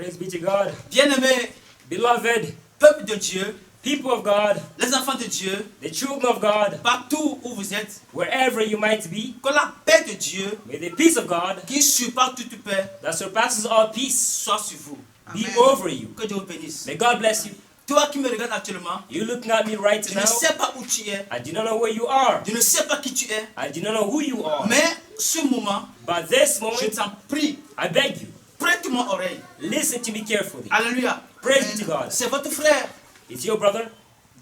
Praise be to God. Bien-aimés, Beloved, peuple de Dieu, people of God, les enfants de Dieu, the children of God, partout où vous êtes, wherever you might be, que la paix de Dieu, may the peace of God qui surpasse toute paix, that surpasses all peace soit sur vous. be over you. Que Dieu vous bénisse. May God bless you. Toi qui me regardes actuellement, You looking at me right je now, ne sais pas où tu es, I do not know where you are. je ne sais pas qui tu es, I do not know who you are. mais ce moment, But this je moment, t'en prie, I beg you, prête mon oreille. listen to me carefully. Alléluia. Praise be to God. C'est votre frère, It's your brother,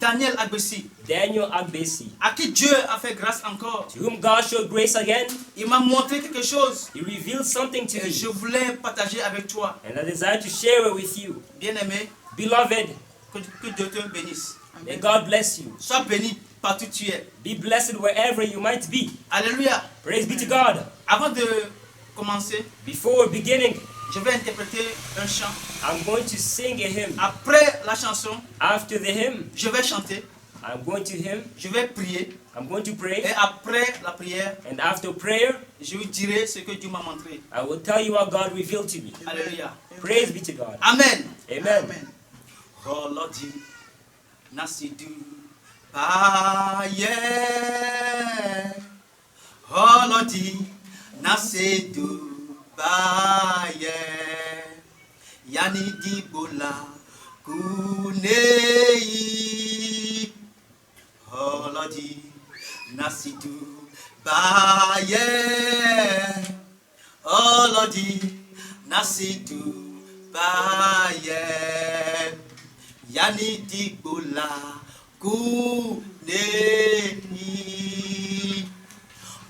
Daniel Agbessi, Daniel Agbesi, à qui Dieu a fait grâce encore. to whom God showed grace again. Il m'a montré quelque chose He revealed something to et je me, voulais partager avec toi. and I desire to share it with you. Bien-aimé, Beloved, que Dieu te bénisse. may God bless you. Sois béni partout où tu es. Be blessed wherever you might be. Alléluia. Praise be to God. Avant de commencer, Before beginning, je vais interpréter un chant. I'm going to sing a hymn. Après la chanson, After the hymn, je vais chanter, I'm going to hymn. je vais prier. I'm going to Et pray. après la prière, And after prayer, je vous dirai ce que Dieu m'a montré. I will tell you what God revealed to me. Alléluia. Praise be to God. Amen. Amen. Oh Lordi, nasidu baye. Oh Lordi, nasidu baye. Yani di bola kunei. Oh Lordi, nasidu baye. Oh Lordi, nasidu baye. Yani di bola kunei.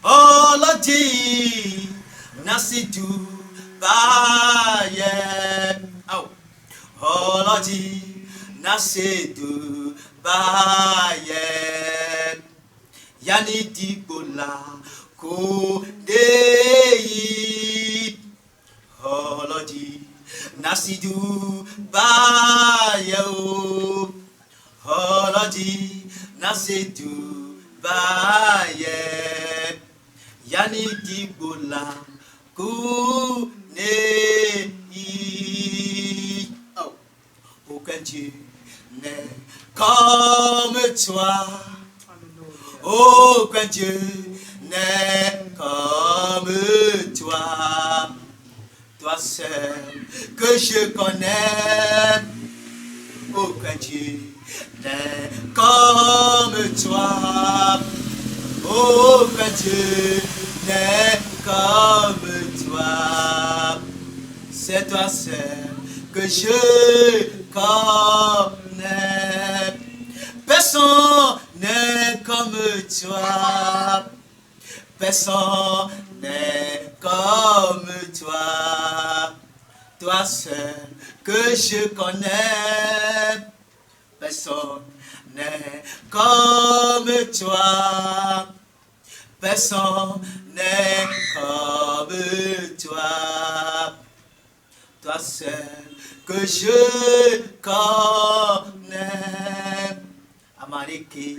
Oh Lordi, nasidu baye. Oh Lordi, nasidu baye. Yani di bola kunei. Oh Lordi, nasidu baye. Oh Lordi, nasidu baye. Yani di bola kunei. Oh, aucun Dieu n'est comme toi. Aucun Dieu n'est comme toi. Toi seul que je connais. Aucun Dieu n'est comme toi. Aucun Dieu n'est comme toi. C'est toi seul que je connais. Personne n'est comme toi. Personne n'est comme toi. Toi seul que je connais. Personne n'est comme toi. Personne n'est comme toi. Toi seul que je connais. Amareke,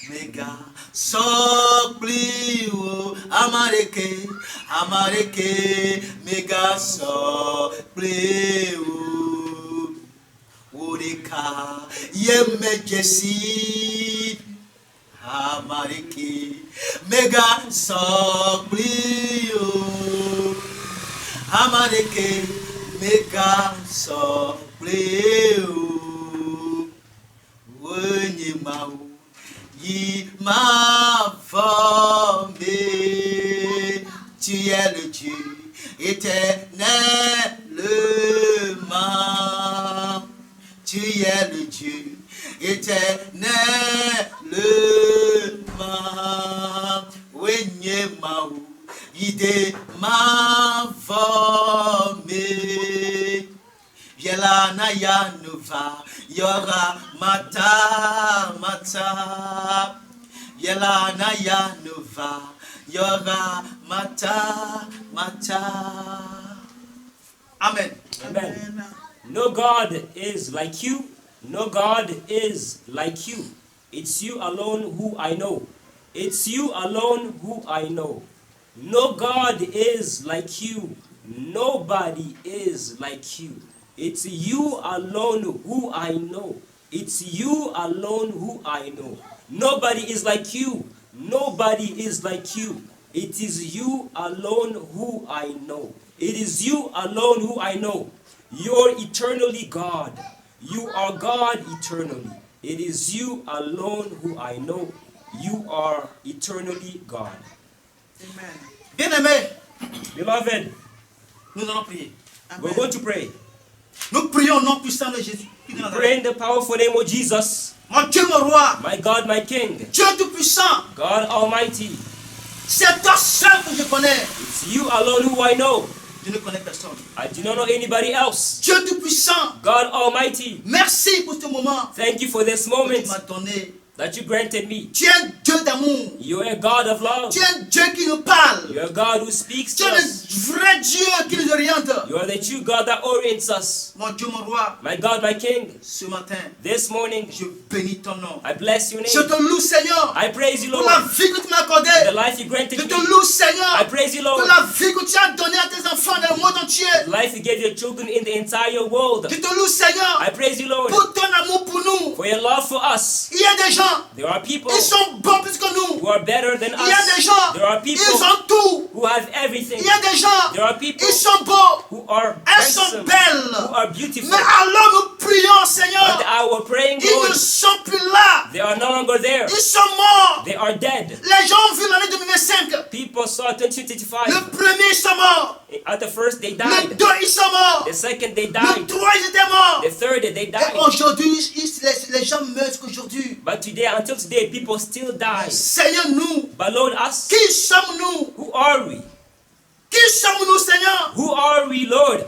mega, soplio. Amareke, amareke, mega, soplio. Urika, yemejesi. Amareke, mega, soplio. Amareke, mega, soplio. Wenye mau yi m'a formé. Tu es le Dieu éternellement. Tu es le Dieu éternellement. Wenye mau yi m'a formé. Yela na ya nova yora mata mata. Yela na ya nova yora mata mata. Amen. Amen. No God is like you. No God is like you. It's you alone who I know. It's you alone who I know. No God is like you. Nobody is like you. It's you alone who I know. It's you alone who I know. Nobody is like you. Nobody is like you. It is you alone who I know. It is you alone who I know. You're eternally God. You are God eternally. It is you alone who I know. You are eternally God. Amen. Bien-aimés, Beloved, nous allons prier. we're going to pray. Nous prions au nom puissant de Jésus. Pray in the powerful name of Jesus. Mon Dieu, mon roi, My God, my King, Dieu tout-puissant, God Almighty. c'est toi seul que je connais. It's you alone who I know. Je ne connais personne. I do not know anybody else. Dieu tout-puissant, God Almighty, merci pour ce moment thank you for this que moment tu m'as donné. that you granted me. Tu es un Dieu d'amour. You're a God of love. Tu es un Dieu qui nous parle. You're a God who speaks Tu to es us. le vrai Dieu qui nous oriente. You're the true God that orients us. Mon Dieu, mon roi, My God, my King, ce matin, this morning, je bénis ton nom. I bless your Je name. te loue, Seigneur, I praise you, pour Lord. la vie que tu m'as The accordée. life you granted Je te me. loue, Seigneur, I praise you, pour Lord. la vie que tu as donnée à tes enfants dans le monde entier. The life you gave your children in the entire world. Je te loue, Seigneur, I praise you, Lord, pour ton amour pour nous. for your love for us. Il y a des gens, There are people ils sont bons plus que nous. who are better than Il y a des us. gens, There are people ils ont tout. who have everything. Il y a des gens, There are people ils sont beaux. who are Elles sont handsome, who belles. are beautiful. Mais alors nous prions, Seigneur. But our praying, Ils ne Lord, sont plus là. they are no longer there. Ils sont morts. They are dead. Les gens ont vu l'année 2025. People saw Le 2025. premier, ils sont morts. At the first, they Le died. deux, ils sont morts. The second, they Le died. trois, ils étaient morts. The third, they Et died. aujourd'hui, les gens meurent qu'aujourd'hui. But today, until today, people still die. Seigneur, nous, But Lord, us, qui sommes-nous? who are we? Qui sommes-nous, Seigneur? Who are we, Lord?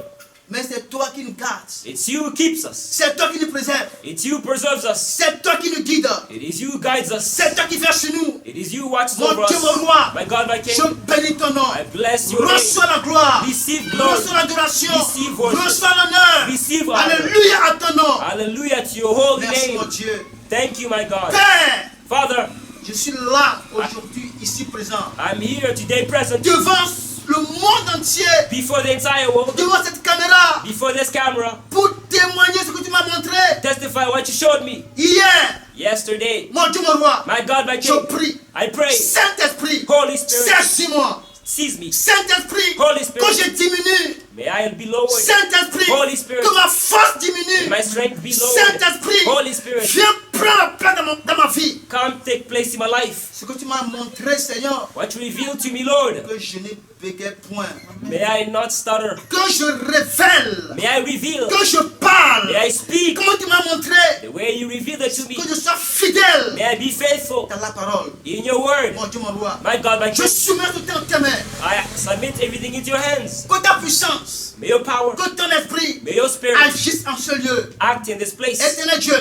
Mais c'est toi qui nous gardes. It's you who keeps us. C'est toi qui nous préserves. It's you who preserves us. C'est toi qui nous guides. It is you who guides us. C'est toi qui fais sur nous. It is you who watches Mon over Dieu, us. mon roi, My God, my je King, bénis ton nom. I bless your name. Reçois la gloire. Receive glory. Reçois l'adoration. Receive worship. Reçois l'honneur. Receive honor. Alléluia à ton nom. Hallelujah to your holy Merci, name. mon Dieu. Thank you, my God. Père, Father, je suis là aujourd'hui, ici présent, I'm here today present devant le monde entier, before the entire world, devant cette caméra, before this camera, pour témoigner ce que tu m'as montré testify what you showed me hier. yesterday. Mon Dieu, mon roi, My God, my je King, prie. I pray, Saint-Esprit, Holy Spirit, saisis-moi. seize me. Saint-Esprit, Holy que Spirit, je diminue. may I be lowered. Saint-Esprit, Holy Spirit, que ma force may diminue. my strength be lowered. Saint-Esprit, Holy Spirit, viens prendre la place dans ma vie. come take place in my life. Ce que tu m'as montré, Seigneur, What you revealed to me, Lord, que je n'ai bégaye point. may I not stutter. Que je révèle, May I reveal. que je parle. May I speak Comment tu m'as montré the way you revealed it to me. que je sois fidèle May I be faithful dans la parole. in your word. Mon Dieu, mon roi, My God, my je King, soumets tout en tes mains. I submit everything into your hands. Que ta puissance, May your power, que ton esprit may your spirit agisse en ce lieu. act in this place. Éternel Dieu,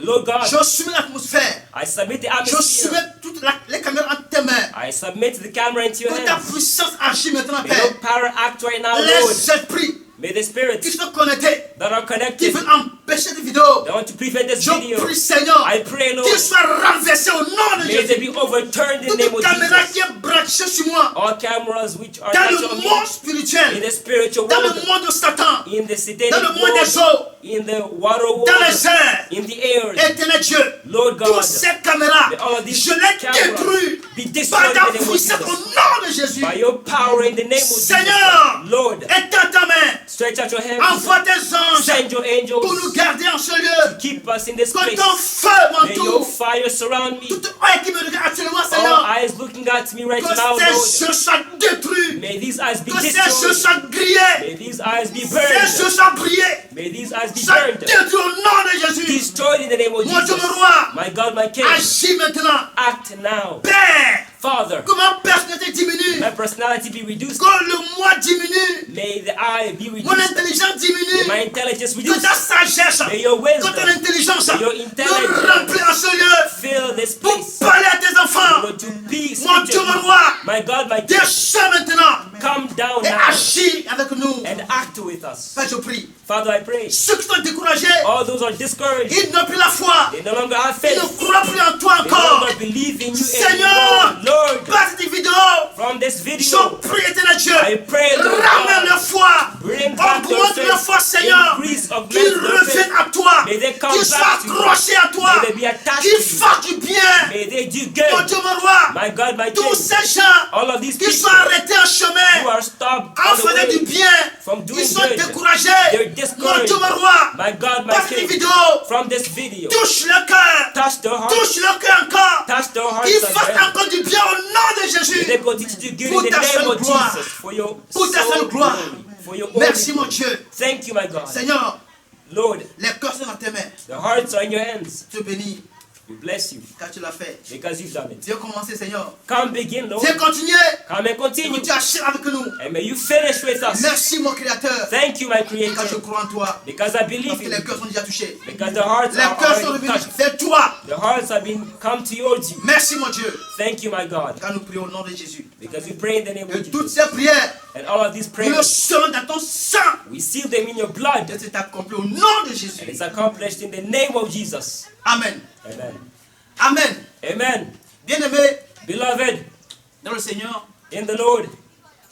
Lord God, je soumets l'atmosphère. I submit the Je atmosphere. soumets toutes les caméras en tes mains. I submit the camera into your Que ta hands. puissance agisse maintenant, May Père. your power act right now, Lord. Les esprits May the spirits qui sont connectés, that are qui connected, veulent empêcher cette vidéo, that want to prevent this je video, prie, Seigneur, I pray, Lord, qu'ils soient renversés au nom de may they Jésus. be overturned in the name Toute of caméra Jesus. qui est branchée sur moi, All cameras which are dans not le on me, monde spirituel, in the spiritual dans le world, monde de Satan, in the dans satanic le monde des world, eaux, in the water dans world, les airs, in the air, Éternel Dieu, Lord toutes God, ces caméras, may all of these je les cameras détruis be par destroyed ta in the name of puissance au Jesus. nom de Jésus. By your power in the name of Jesus. Seigneur, Lord, étends ta main, stretch out your hands, envoie tes anges send your pour nous angels, garder en ce lieu. keep us in this Que place. ton feu May your m'entoure. fire surround me. Toute oeil qui me regarde actuellement, All Seigneur, eyes looking at me right que now, ces Lord. yeux soient détruits. May these eyes be Que ces yeux destroyed. soient grillés. May these eyes be Ces yeux burned. soient brillés. May these eyes be Soient burned. détruits au nom de Jésus. Destroyed in the name of Mon Dieu, Jesus. mon roi, My God, my King, agis maintenant. act now. Père, Father, que ma personnalité diminue. my personality be reduced. Que le moi diminue. May the eye be Mon reduced. intelligence May diminue. my intelligence Que reduced. ta sagesse, May your que wisdom ton intelligence May your me intelligence remplit en ce lieu fill this pour place. parler à tes enfants. Lord, to peace. Mon Dieu, mon roi, My God, my King, descends maintenant come down et now agis avec nous. and act with us. Père, je prie. Father, I pray. Ceux qui sont découragés, All those are discouraged. ils n'ont plus la foi. They no longer have Ils faith. ne croient plus en toi They no encore. longer believe in you Seigneur, anymore. Lord, par cette vidéo, from this je video, prie, éternel Dieu, I pray, Lord ramène God, leur foi. bring back their Augmente leur faith. foi, Seigneur. Seigneur, increase of qu'ils men's faith. reviennent à toi, May they come qu'ils soient back to you. accrochés à toi, May they be attached qu'ils to you. fassent du bien. May they do Mon good. Dieu, mon roi, My God, my tous King. ces gens All of these qui people sont arrêtés en who chemin, are stopped en on the faisant du way bien, from doing ils sont good. découragés. They're Mon discouraged. Dieu, mon roi, My God, my par cette King. vidéo, From this video, touche le cœur, touch their hearts. touche le cœur encore, Touch their hearts qu'ils fassent again. encore du bien au nom de May Jésus. they continue to do good Pour in the ta name seule of gloire. Jesus. For your Pour ta seule sole gloire. glory. For your Merci, mon only glory. Dieu. Thank you, my God. Seigneur, Lord, les cœurs sont dans tes mains. the hearts are in your hands. Je te bénis We bless you car tu l'as fait. because you've done it. Viens commencer, Seigneur. Come begin, Lord. Viens continuer. Come and Et continue. que tu achèves avec nous. And may you finish with us. Merci, mon Créateur. Thank you, my Car je Creator. crois en toi. Because I Parce believe que in les you. cœurs sont déjà touchés. Because the hearts Les are cœurs sont already revenus touched. vers toi. The hearts have been come towards you. Merci, mon Dieu. Thank you, my God. Car nous prions au nom de Jésus. Because we pray in the name Et of toutes Jesus. ces prières, And all of these nous le prayers, serons dans ton sang. we seal them in your Et blood. c'est accompli au nom de And Jésus. it's accomplished in the name of Jesus. Amen. Amen. Amen. Amen. Bien-aimés Beloved, dans le Seigneur, in the Lord,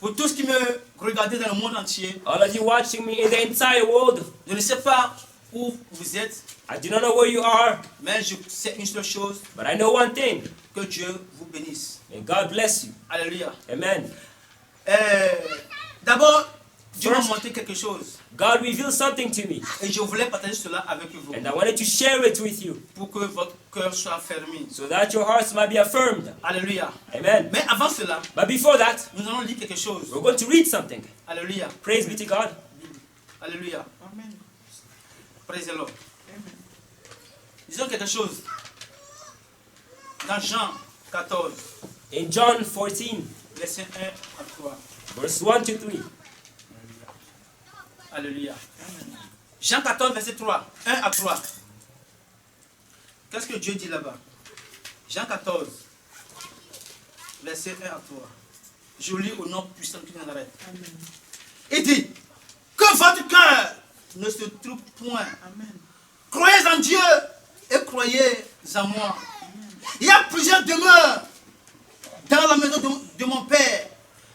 pour tous qui me regardez dans le monde entier, all of you watching me in the entire world, je ne sais pas où vous êtes, I do not know where you are, mais je sais une seule chose, but I know one thing. que Dieu vous bénisse. May God bless you. Alléluia. Amen. D'abord, Dieu m'a First, montré quelque chose God revealed something to me, et je voulais partager cela avec vous and I wanted to share it with you pour que votre cœur soit fermé. so that your hearts might be affirmed. Alléluia. Amen. Mais avant cela, But before that, nous allons lire quelque chose. we're going to read something. Alléluia. Praise be to God. Alléluia. Praise the Lord. Disons quelque chose. Dans Jean 14, In John 14, verset 1 à 3. verse 1 to 3. Alléluia. Jean 14, verset 3. 1 à 3. Qu'est-ce que Dieu dit là-bas? Jean 14, verset 1 à 3. Je lis au nom puissant de Nazareth. Il dit, que votre cœur ne se trouble point. Croyez en Dieu et croyez en moi. Il y a plusieurs demeures dans la maison de mon Père.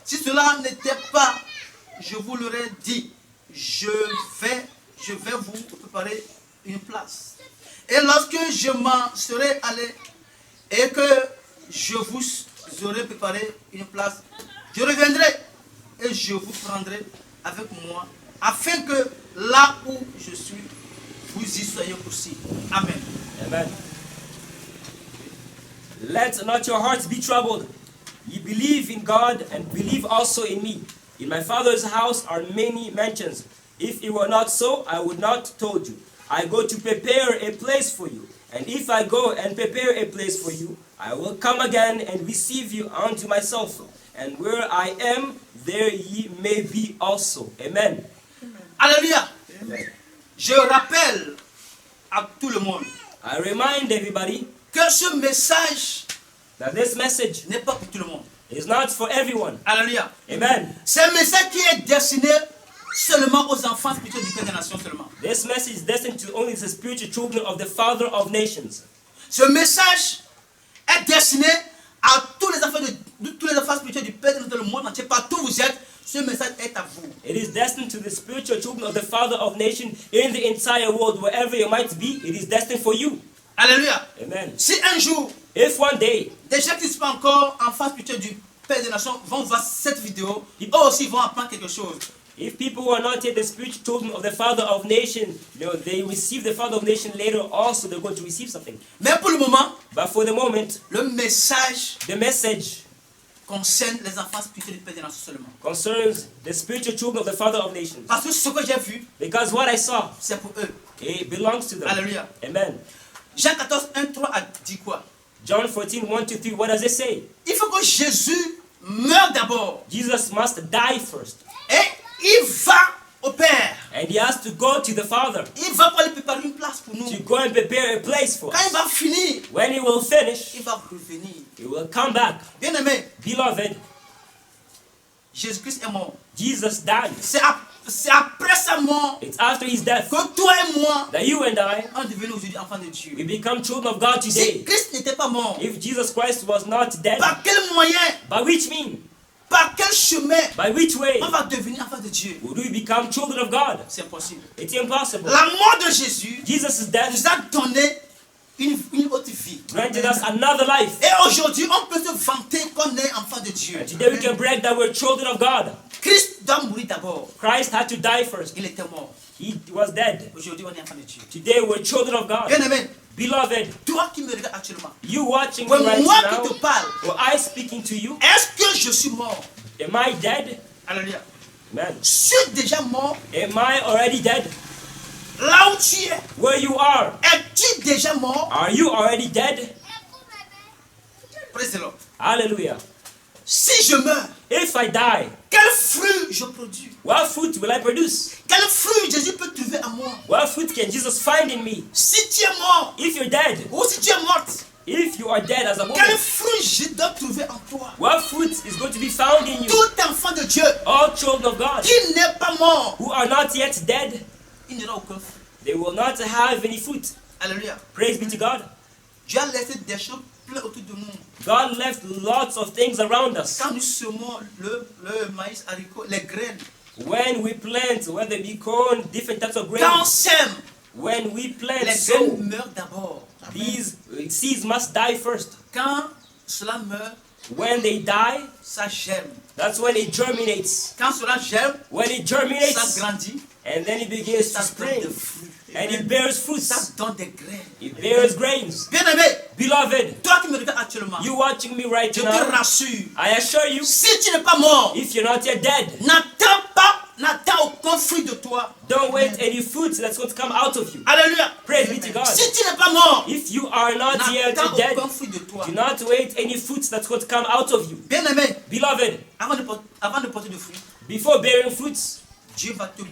Si cela n'était pas, je vous l'aurais dit. Je vais vous préparer une place. Et lorsque je m'en serai allé et que je vous aurai préparé une place, je reviendrai et je vous prendrai avec moi, afin que là où je suis, vous y soyez aussi. Amen. Amen. Let not your hearts be troubled. Ye believe in God and believe also in me. In my Father's house are many mansions. If it were not so, I would not told you. I go to prepare a place for you. And if I go and prepare a place for you, I will come again and receive you unto myself. And where I am, there ye may be also. Amen. Alléluia. Amen. Je rappelle à tout le monde I remind everybody que ce message that this message n'est pas pour tout le monde. is not for everyone. Alléluia. Amen. C'est un message qui est destiné seulement aux enfants spirituels du Père des Nations seulement. This message is destined to only the spiritual children of the Father of nations. Ce message est destiné à tous les enfants, tous les enfants spirituels du Père dans le monde entier. Partout où vous êtes, ce message est à vous. It is destined to the spiritual children of the Father of nations in the entire world, wherever you might be. It is destined for you. Alléluia. Amen. Si un jour, If one day des gens qui ne sont pas encore enfants spirituels du Père des Nations vont voir cette vidéo, eux aussi vont apprendre quelque chose. if people who are not yet the spiritual children of the Father of nations, they receive the Father of nations later also, they're going to receive something. Mais pour le moment, But for the moment, le message the message concerne les enfants spirituels du Père des Nations seulement. concerns the spiritual children of the Father of nations. Parce que ce que j'ai vu, Because what I saw, c'est pour eux. it belongs to them. Alléluia. Amen. Jean 14, 1, 3 a dit quoi? John 14, 1 to 3, what does it say? Il faut que Jésus meure d'abord. Jesus must die first. Et il va au Père. And he has to go to the Father Il va pour aller préparer une place pour nous. to go and prepare a place for Quand il us. va finir, When he will finish, il va revenir. he will come back. Bien-aimé, Beloved, Jésus-Christ est mort. Jesus died. C'est après sa mort It's after his death que toi et moi, that you and I, on est devenus aujourd'hui enfants de Dieu. we become children of God Si today. Christ n'était pas mort, If Jesus Christ was not dead, par quel moyen by which mean? Par quel chemin By which way on va devenir enfant de Dieu? would we become children of God? C'est impossible. It's impossible. La mort de Jésus Jesus' death nous a donné une autre vie. granted us another life. Et aujourd'hui, on peut se vanter qu'on est enfant de Dieu. And today we can brag that we're children of God. Christ doit mourir d'abord. Christ had to die first. Il était mort. He was dead. Aujourd'hui, on est enfant de Dieu. Today we're children of God. Bien aimé, Beloved, toi qui me regardes actuellement, you watching me ouais, right moi now, qui te parle, or I speaking to you, est-ce que je suis mort? am I dead? Alléluia. Man, Je suis déjà mort. am I already dead? Là où tu es, Where you are, es-tu déjà mort? are you already dead? Praise the Lord. Hallelujah. Si je meurs, If I die, quel fruit je produis? what fruit will I produce? Quel fruit Jésus peut trouver en moi? What fruit can Jesus find in me? Si tu es mort, If you're dead, ou si tu es morte, if you are dead as a woman, quel fruit je dois trouver en toi? what fruit is going to be found in you? Tout enfant de Dieu All children of God qui n'est pas mort, who are not yet dead, il n'aura aucun fruit. they will not have any fruit. Alléluia. Praise be to God. Dieu a laissé des choses plein autour de nous. God left lots of things around us. Quand nous semons le maïs, haricot, les graines, When we plant, whether it be corn, different types of quand on grains, sème, when we plant, les so graines meurent d'abord. these seeds must die first. Quand cela meurt, When they die, ça germe. that's when it germinates. Quand cela germe, When it ça germinates, grandit, and then it begins to ça donne spring, des fruits. and it bears Ça fruits. donne des graines. It bears grains. Bien aimé, Beloved, toi qui me regardes actuellement, you watching me right je te now, rassure, I assure you, si tu n'es pas mort, if you're not yet dead, n'attends aucun fruit de toi. don't wait any fruit that's going to come out of you. Alléluia. Praise be to God. Si tu n'es pas mort, If you are not yet n'attends dead, aucun fruit de toi. do not wait any fruits that's going to come out of you. Bien aimé, Beloved, avant de porter de fruits, before bearing fruits, Dieu va te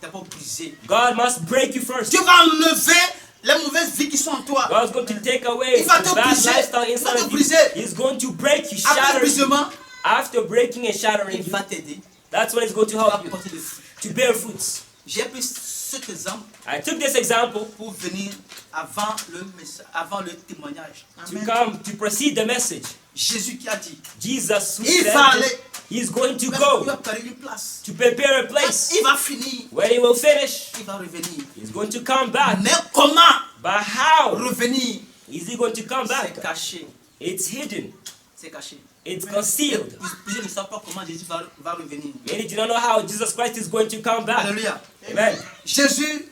d'abord briser. God must break you first. Dieu va enlever les mauvaises vies qui sont en toi. God's going to take away Il va the te bad briser. lifestyle Il va inside te of you. briser. He's going to break you, Après le shatter you. brisement, After breaking and shattering il you, va t'aider. that's when it's going to Tu vas help you porter des fruits. to bear fruits. J'ai pris cet exemple I took this example pour venir avant le témoignage. to come to precede the message. Jésus qui a dit, Jesus who il said va aller, he's going to il va go préparer une place. to prepare a place. Il va finir, When he will finish, il va revenir. he's going to come back. Mais comment But how revenir? is he going to come back? C'est caché. It's hidden. C'est caché. It's concealed. Je ne sais pas comment Jésus va revenir. Many do not know how Jesus Christ is going to come back. Alléluia. Amen. Jésus,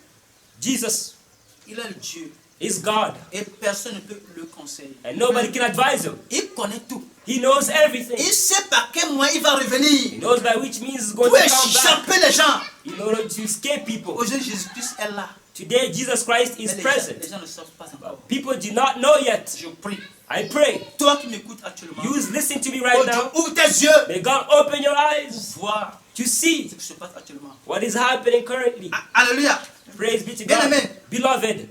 Jesus il est le Dieu. is God, Et personne ne peut le conseiller. and nobody can advise him. Il connaît tout. He knows everything. Il sait par quel moyen il va He revenir. knows by which means he's going Pour to come back échapper les gens. in order to escape people. Aujourd'hui, Jésus-Christ est là. Today, Jesus Christ is Mais les present. gens ne savent pas encore. People do not know yet. Je prie. I pray. Toi qui m'écoutes actuellement, You listen to me right now. ouvre tes yeux May God open your pour eyes voir to see ce qui se passe actuellement. what is happening currently. Alléluia. Praise be to Bien God. aimé. Beloved,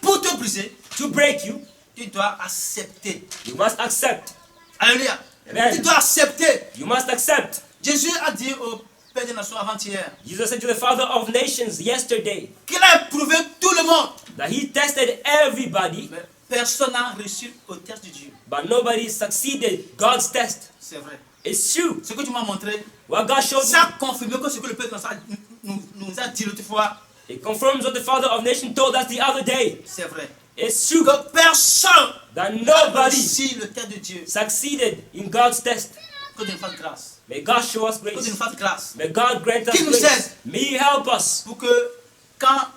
Pour te briser, to break you, tu dois accepter. you must accept. Alléluia. Amen. Tu dois accepter. You must accept. Jésus a dit au Père des Nations avant-hier Jesus said to the Father of nations yesterday qu'il a éprouvé tout le monde. that he tested everybody, Mais personne n'a réussi au test de Dieu. but nobody succeeded God's test. C'est vrai. It's true. Ce que tu m'as montré, What God showed me, ça a confirmé que ce que le Père des Nations nous a dit l'autre fois, it confirms what the Father of nations told us the other day. c'est vrai. It's true Que personne that n'a nobody réussi le test de Dieu. succeeded in God's test. Que Dieu nous fasse grâce. May God show us Que Dieu grace. nous fasse grâce. May God grant us Qui nous grace. aide. May He help us Pour que quand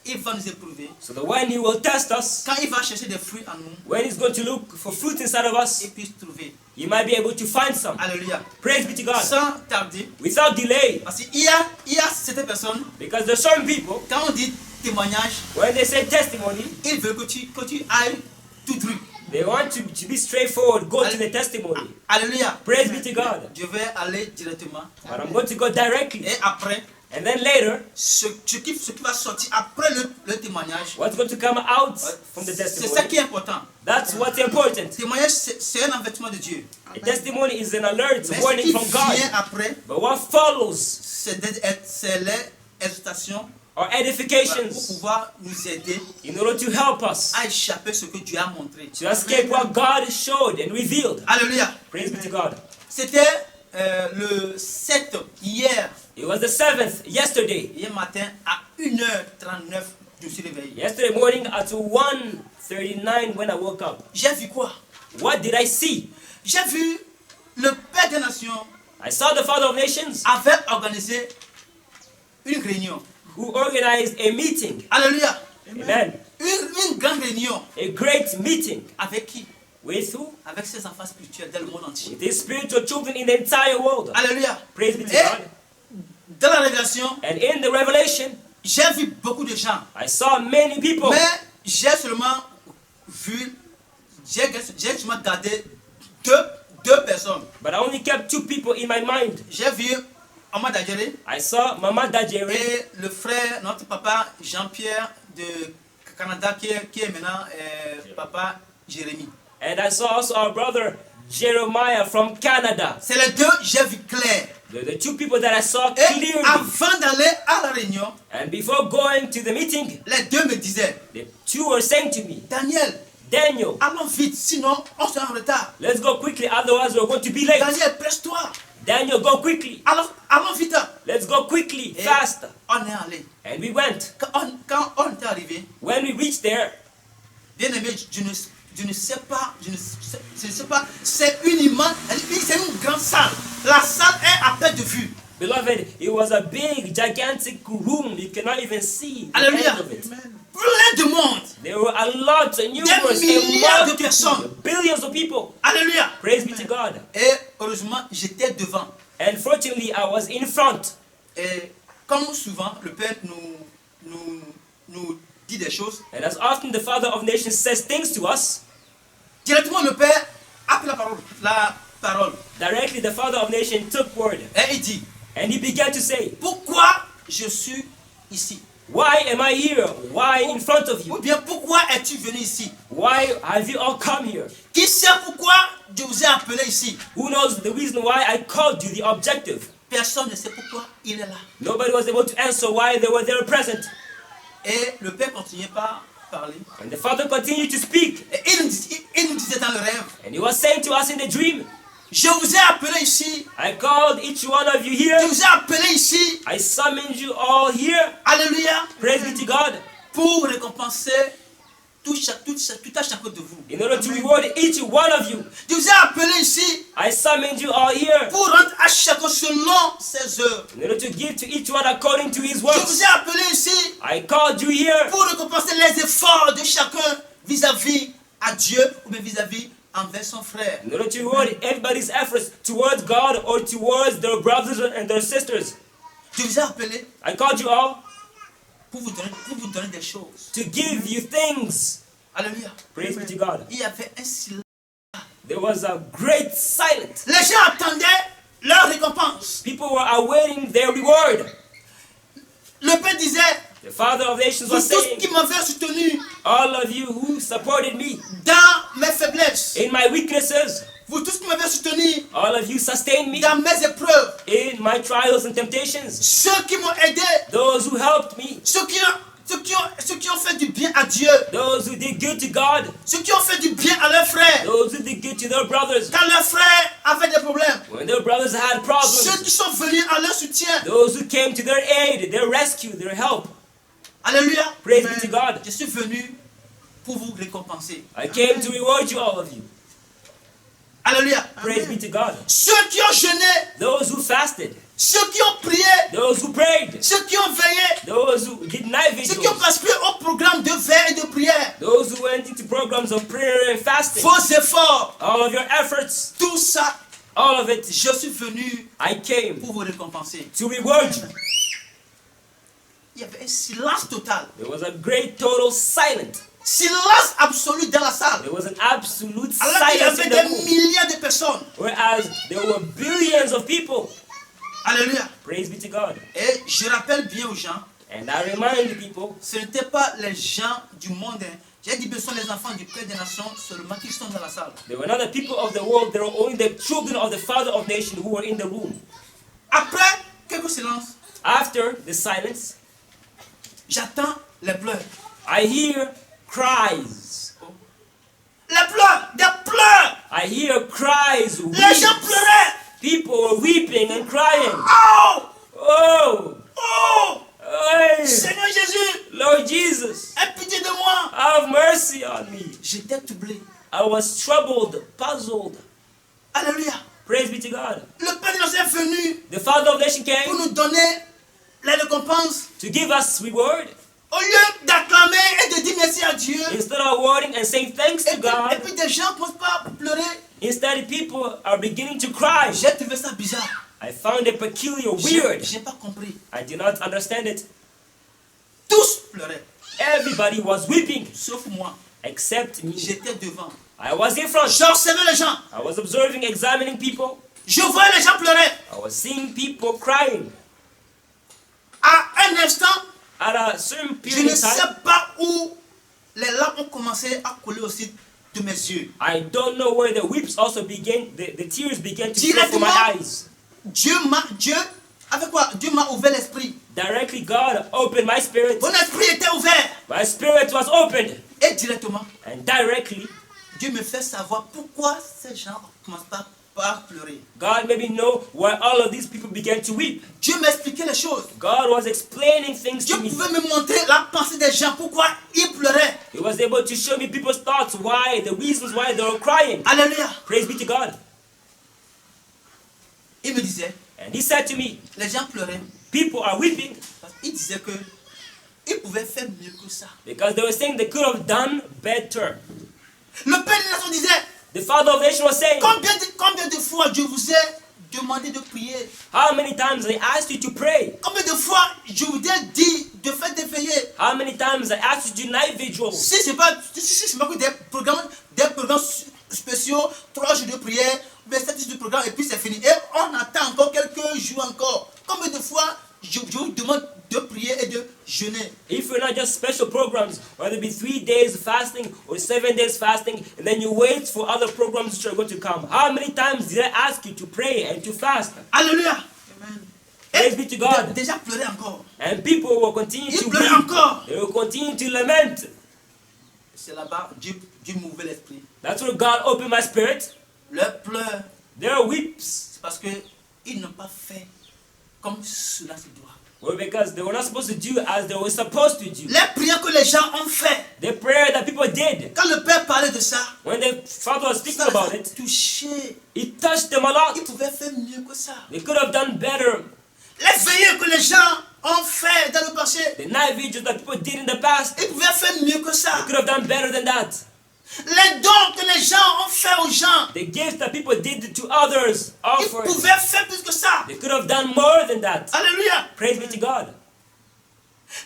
il va nous éprouver, so that when He will test us, quand il va chercher des fruits en nous, when He's going to look for fruit inside of us, il puisse trouver. He might be able to find some. Alléluia. Praise be to God. Sans tarder. Without delay. Parce qu'il y a certaines personnes, Because there's some people, quand on dit témoignage, when they say testimony, ils veulent que tu ailles tout droit. they want to be straightforward, go to the testimony. Alléluia. Praise be to God. Je vais aller directement. But I'm going to go directly. Et après, And then later, ce qui va sortir après le témoignage, what's going to come out from the c'est ça testimony? qui est important. That's what's important. Le témoignage, c'est un avertissement de Dieu. A testimony is an alert, Mais a ce warning qui from God. vient après, But what follows c'est l'exhortation are pour edifications pouvoir nous aider in order to help us à échapper ce que Dieu a montré. to escape what God showed and revealed. Alléluia. Praise be to God. C'était le 7 hier. It was the 7th yesterday. Hier matin à 1h39, je me suis réveillé. Yesterday morning at 1:39 when I woke up. J'ai vu quoi? What did I see? J'ai vu le Père des Nations I saw the Father of Nations avait organisé une réunion. who organized a meeting. Alléluia. Amen. Une grande réunion. A great meeting. Avec qui? With who? Avec ses enfants spirituels dans le monde entier. With his spiritual children in the entire world. Alléluia. Praise be to Et God. dans la révélation, And in the revelation, j'ai vu beaucoup de gens. I saw many people. Mais j'ai seulement vu, j'ai seulement gardé deux personnes. But I only kept 2 people in my mind. J'ai vu Omar Dajere I saw Mama Dajere et le frère, notre papa Jean-Pierre de Canada qui est maintenant papa Jérémie. and I saw also our brother Jeremiah from Canada. C'est les deux, j'ai vu clair. The 2 people that I saw Et clearly. avant d'aller à la réunion, And before going to the meeting, les deux me disaient, the 2 were saying to me, Daniel, Daniel, allons vite, sinon on sera en retard. let's go quickly, otherwise we're going to be late. Daniel, presse-toi. Daniel, go quickly. Allons vite. Let's go quickly, Et fast. on est allé. And we went. Quand on est arrivé, When we reached there, bien aimé, je ne sais pas, je ne sais pas, c'est une immense, c'est une grande salle. La salle est à perte de vue. beloved, it was a big, gigantic room. You cannot even see the Alléluia. end of it. Plein de monde. There were a lot, numerous, Des milliards de multitude, personnes. billions of people. Alléluia. Praise be to God. Et heureusement, j'étais devant. And fortunately, I was in front. Et comme souvent, le Père nous dit des choses. And as often the Father of Nations says things to us, Directement, le Père a pris la parole. directly the Father of Nations took word. Et il dit, And he began to say, pourquoi je suis ici? why am I here? Why in front of Ou you? bien, pourquoi es-tu venu ici? Why have you all come here? Qui sait pourquoi je vous ai appelé ici? Who knows the reason why I called you, the objective? Personne ne sait pourquoi il est là. Nobody was able to answer why they were there present. Et le Père continuait par parler. And the Father continued to speak. Et il nous disait dans le rêve, And he was saying to us in the dream, je vous ai appelé ici. I called each one of you here. Je vous ai appelé ici. I summoned you all here. Alléluia. Praise be to God. Pour récompenser tout à chacun de vous. In order to reward each one of you. Je vous ai appelé ici I summoned you all here. pour rendre à chacun selon ses œuvres. In order to give to each one according to his Je vous works. ai appelé ici I called you here pour récompenser les efforts de chacun vis-à-vis à Dieu ou bien vis-à-vis envers son frère. in order to reward everybody's efforts towards God or towards their brothers and their sisters. Je vous ai appelé I called you all pour vous donner des choses. to give you things. Alléluia. Praise be to God. Il y avait un silence. There was a great silence. Les gens attendaient leur récompense. People were awaiting their reward. Le Père disait, The Father of Nations vous was tous saying, qui m'avez soutenu all of you who supported me dans mes faiblesses, in my weaknesses, vous tous qui m'avez soutenu all of you sustained me dans mes épreuves, in my trials and temptations, ceux qui m'ont aidé, those who helped me, ceux qui ont fait du bien à Dieu, those who did good to God, ceux qui ont fait du bien à leurs frères, those who did good to their brothers, quand leurs frères avaient des problèmes, when their brothers had ceux problems, qui sont venus à leur soutien. those who came to their aid, their rescue, their help. Alléluia. Praise be to God. Je suis venu pour vous récompenser. I came to reward you, all of you. Alléluia. Praise be to God. Ceux qui ont jeûné, Those who fasted, ceux qui ont prié, those who prayed, ceux qui ont veillé, those who did night ceux qui ont vigils, participé au programme de veille et de prière, those who went into programs of prayer and fasting, vos efforts, all of your efforts, tout ça, all of it, je suis venu I came pour vous récompenser. to reward you. Il y avait un silence total. There was a great total silence. Silence absolu dans la salle. There was an absolute Alors qu'il y silence avait in des the room. milliards de personnes. Whereas there were billions of people. Alléluia. Praise be to God. Et je rappelle bien aux gens, And I remind people, ce n'étaient pas les gens du monde. J'ai dit, ce sont les enfants du Père des Nations seulement qui sont dans la salle. there were not the people of the world, there were only the children of the Father of nations who were in the room. Après quelques silences, After the silence, j'attends les pleurs. I hear cries. Les pleurs, des pleurs. I hear cries. Les gens pleuraient. People were weeping and crying. Oh! Oh! Oh! Hey! Seigneur Jésus, Lord Jesus, aie pitié de moi. have mercy on me. J'étais troublé. I was troubled, puzzled. Alléluia. Praise be to God. Le Père de nos est venu The Father of Nation pour came nous donner les récompenses. to give us reward. Au lieu d'acclamer et de dire merci à Dieu, Instead of awarding and saying thanks to et God, puis des gens commencent pas à pleurer. instead people are beginning to cry. J'ai trouvé ça bizarre. I found it peculiar, weird. J'ai pas compris. I did not understand it. Tous pleuraient, Everybody was weeping sauf moi. except me. J'étais devant. I was in front. J'observais les gens. I was observing, examining people. Je voyais les gens pleurer. I was seeing people crying. À un instant, At a certain je period ne of sais time, pas où les larmes ont commencé à couler aussi de mes yeux. I don't know where the weeps also began, the tears began to flow from my Directement. eyes. Dieu, avec quoi? Dieu m'a ouvert l'esprit. Directly, God opened my spirit. Mon esprit était ouvert. My spirit was opened. Et directement, And directly, Dieu me fait savoir pourquoi ces gens commencent pas par pleurer. God made me know why all of these people began to weep. Dieu m'expliquait les choses. God was explaining things Dieu to me. pouvait me montrer la pensée des gens, pourquoi ils pleuraient. He was able to show me people's thoughts, why, the reasons why they were crying. Alléluia. Praise be to God. Il me disait, And he said to me, les gens pleuraient people are weeping parce qu'il disait que ils pouvaient faire mieux que ça. because they were saying they could have done better. Le Père des Nations disait, The Father of Nation was saying, combien de fois je vous ai demandé de prier? how many times I asked you to pray? Combien de fois je vous ai dit de faire des veillées? How many times I asked you to do night vigils? Si c'est pas que des programmes spéciaux, 3 jours de prière, 7 jours de programme et puis c'est fini. Et on attend encore quelques jours encore. Combien de fois je vous demande de prier et de jeûner? If you're not just special programs, whether it be 3 days fasting or 7 days fasting, and then you wait for other programs which are going to come. How many times did I ask you to pray and to fast? Alléluia. Praise be to God. Déjà pleurer encore. And people will continue Ils to pleurent weep. encore. They will continue to lament. C'est là-bas, Dieu m'ouvrait l'esprit. That's where God opened my spirit. Leurs pleurs, Their weeps c'est parce qu'ils n'ont pas fait comme cela se doit. were because they were not supposed to do as they were supposed to do. Les prières que les gens ont fait, The prayer that people did, quand le Père parlait de ça, when the Father was speaking ça les about a it, touchés. it touched them a lot. Ils pouvaient faire mieux que ça. They could have done better. Les veillées que les gens ont fait dans le passé, The night vigils that people did in the past, ils pouvaient faire mieux que they ça. could have done better than that. Les dons que les gens ont fait aux gens, The gifts that people did to others, ils offered, pouvaient faire plus que ça. they could have done more than that. Alléluia. Praise be to God.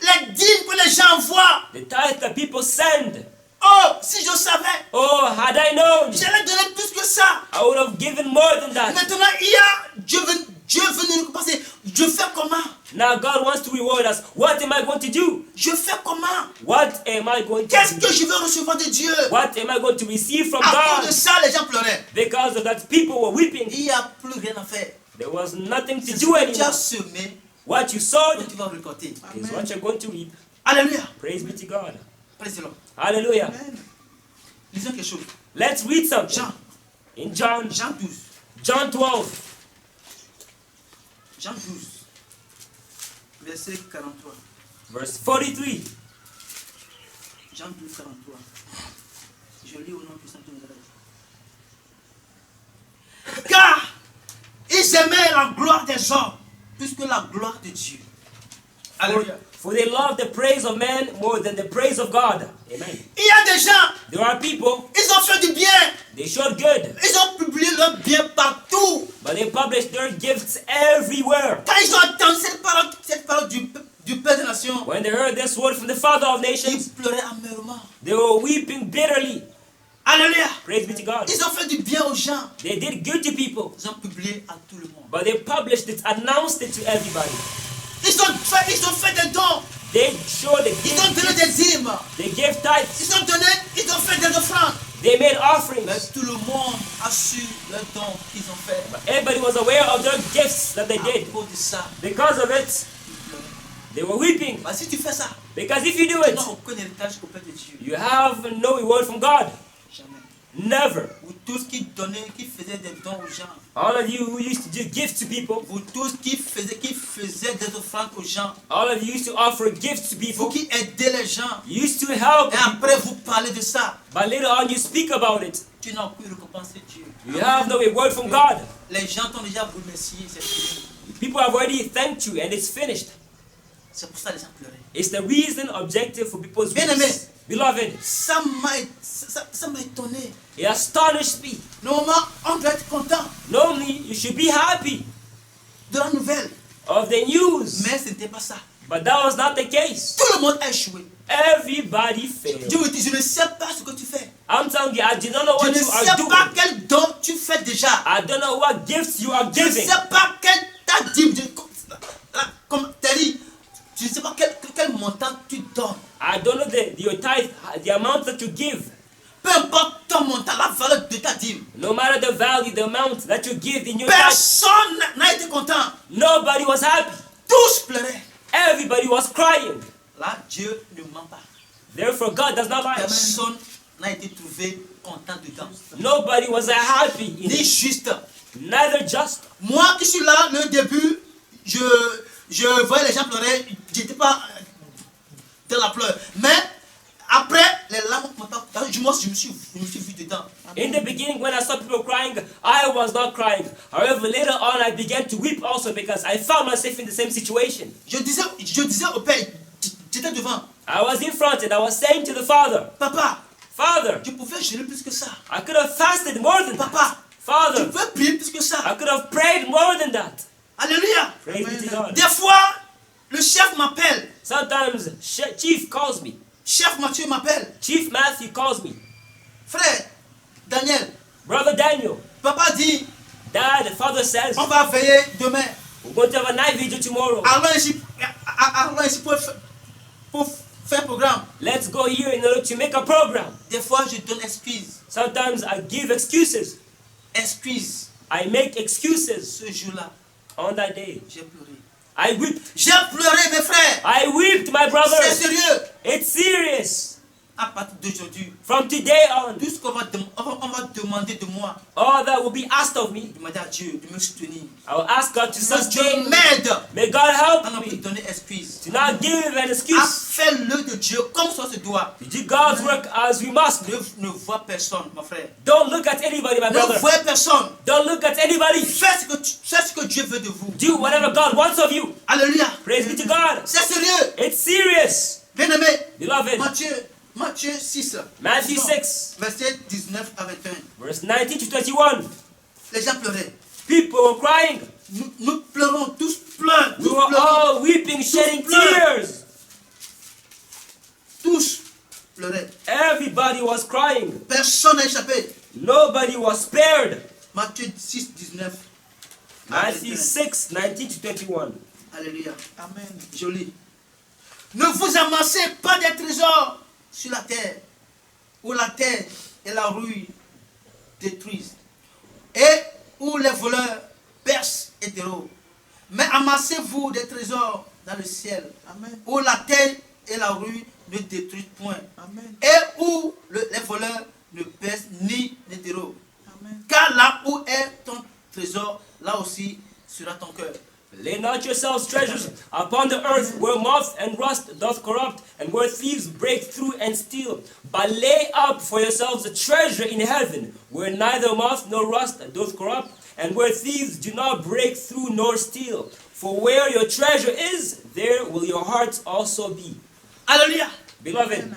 Les dîmes que les gens envoient, The tithes that people send, oh, si je savais, oh, had I known, j'allais donner plus que ça. I would have given more than that. Maintenant, il y a Dieu veut nous récompenser. Je fais comment? Now God wants to reward us. What am I going to do? Je fais comment? What am I going Qu'est-ce to que do? je vais recevoir de Dieu? What am I going to receive from À cause de God? ça, les gens pleuraient. Because of that, people were weeping. Il n'y a plus rien à faire. There was nothing to C'est ce do que tu anymore. as semé What you que sowed tu vas récolter. is what you're going to reap. Alléluia. Praise be to God. Président. Hallelujah. Lisons quelque chose. Let's read something. Jean. In John, Jean 12. John 12, Jean 12. Verset 43. verse 43. Jean 12, 43. Je lis au nom puissant de Nazareth. Car ils aimaient la gloire des hommes plus que la gloire de Dieu. Alléluia. For they love the praise of man more than the praise of God. Amen. Il y a des gens, There are people, ils ont fait du bien. they showed good, Ils ont publié leur bien partout. but they published their gifts everywhere. Quand ils ont entendu cette parole du Père des Nations, When they heard this word from the Father of ils nations, pleuraient amèrement. they were weeping bitterly. Alléluia. Praise be to God. Ils ont fait du bien aux gens. They did good to people, Ils ont publié à tout le monde. but they published it, announced it to everybody. Ils ont fait des dons. They showed the Ils ont donné gifts. des hymnes. They gave tithes. Ils ont fait des offrandes. They made Mais offerings. tout le monde a su le don qu'ils ont fait. Everybody was aware of their gifts that they À did. cause de ça, Because of it, ils pleuraient. they were weeping. Bah, si tu fais ça, Because if you do tu it, n'as aucun héritage auprès de Dieu. you have no reward from God. Jamais. Never. Vous tous qui donnez, qui faisaient des dons aux gens. All of you who used to give gifts to people. Vous tous qui faisaient des offrandes aux gens. All of you used to offer gifts to Vous people. qui aidez les gens. You used to help Et people. après vous parlez de ça. But later on you speak about it. Tu n'as pu récompenser Dieu. You have no reward from God. Les gens t'ont déjà remercié, c'est fini. People have already thanked you and it's finished. C'est pour ça que les gens pleuraient. It's the reason objective for people's Bien-aimé. weeks. Beloved, Ça m'a étonné. it astonished me. Normalement, on doit être content Normally, you should be happy de la nouvelle. of the news. Mais ce n'était pas ça. But that was not the case. Tout le monde a échoué. Everybody failed. Dieu me dit, je ne sais pas ce que tu fais. I'm telling you, I do not know Je what ne you sais are doing. pas quel don tu fais déjà. I don't know what gifts you are Je ne giving. sais pas ta dîme. Comme tu as dit, je ne sais pas quel montant tu donnes. I don't know your tithe, the amount that you give. Peu importe ton montant, la valeur de ta dîme. No matter the value, the amount that you give in your tithe, Personne n'a été content. nobody was happy. Tous pleuraient. Everybody was crying. Là, Dieu ne ment pas. Therefore, God does not lie. Personne n'a été trouvé content dedans. Nobody was happy in Ni it. juste. Neither just. Moi qui suis là, le début, je voyais les gens pleurer. Je n'étais pas dans la pleure. Mais après, les larmes moi, je me suis vu dedans. In the beginning, when I saw people crying, I was not crying. However, later on, I began to weep also because I found myself in the same situation. Je disais au père, j'étais devant. I was in front and I was saying to the Father, Papa, Father, tu pouvais jeûner plus que ça. I could have fasted more than that. Papa, tu Father, pouvais prier plus que I ça. could have prayed more than that. Alléluia. Praise be to God. Des fois, le chef m'appelle. Sometimes Chief calls me. Chef Mathieu m'appelle. Chief Matthew calls me. Frère, Daniel, Brother Daniel, papa dit, Dad, the Father says, on va veiller demain. we're going to have a night vigil tomorrow. Allons ici pour faire programme. Let's go here in order to make a program. Des fois, je donne excuse. Sometimes I give excuses. Excuse. I make excuses Ce jour-là, on that day. j'ai pleuré. I wept. J'ai pleuré, mes frères. I wept, my C'est brothers. sérieux. It's serious. À partir d'aujourd'hui, From today on, tout ce qu'on va, on va demander de moi, all that will be asked of me, demander à Dieu de me soutenir. I will ask God to Dieu sustain me. m'aide May God help à ne plus me. donner excuse. Do not give an À excuse. faire le de Dieu comme ça se doit. We do God's work as we must. Ne vois personne, mon frère. Don't look at anybody, my Ne brother. vois personne. Don't look at anybody. Fais ce que Dieu veut de vous. Do whatever God wants of you. Alléluia. Praise be to God. C'est sérieux. It's serious. Bien-aimé, Beloved, Matthieu 6, Matthew 6, verset 19 à 21. verse 19 to 21. Les gens pleuraient. People were crying. Nous pleurons, tous pleurent. We Tous were pleurent. all weeping, shedding tears. Tous pleuraient. Everybody was crying. Personne n'a échappé. Nobody was spared. Matthieu 6, 19. Matthew 6, 19 to 21. Alléluia. Amen. Joli. Ne vous amassez pas des trésors sur la terre, où la terre et la rouille détruisent, et où les voleurs percent et dérobent. Mais amassez-vous des trésors dans le ciel, Amen, où la terre et la rouille ne détruisent point, Amen, et où les voleurs ne percent ni ne dérobent. Amen. Car là où est ton trésor, là aussi sera ton cœur. Lay not yourselves treasures upon the earth, where moth and rust doth corrupt, and where thieves break through and steal. But lay up for yourselves a treasure in heaven, where neither moth nor rust doth corrupt, and where thieves do not break through nor steal. For where your treasure is, there will your heart also be. Alléluia. Beloved,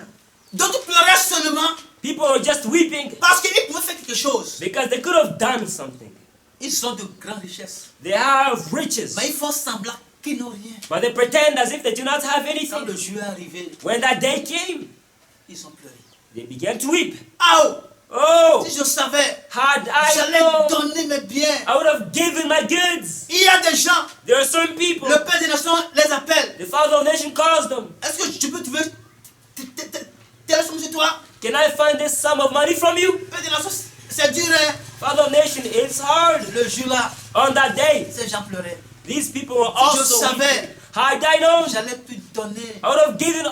D'autres pleuraient seulement people are just weeping parce qu'ils pouvaient faire quelque chose. because they could have done something. Ils ont de grandes richesses. They have riches, Mais ils font semblant qu'ils n'ont rien. but they pretend as if they do not have Quand anything. le jour est arrivé, When that day came, ils ont pleuré. they began to weep. Ah, Oh, si je savais, had I j'allais known, donner mes biens. I would have given my goods. Il y a des gens, There are certain people, le Père des Nations les appelle. the Father of Nation calls them. Est-ce que tu peux trouver telle somme chez toi? Can I find this sum of money from you? Père des Nations, c'est dur, hein? Father of Nation, it's hard. Le jour-là, On that day, ces gens pleuraient. these people were Si je also savais, weeping. Had I known, j'allais plus donné. I would have given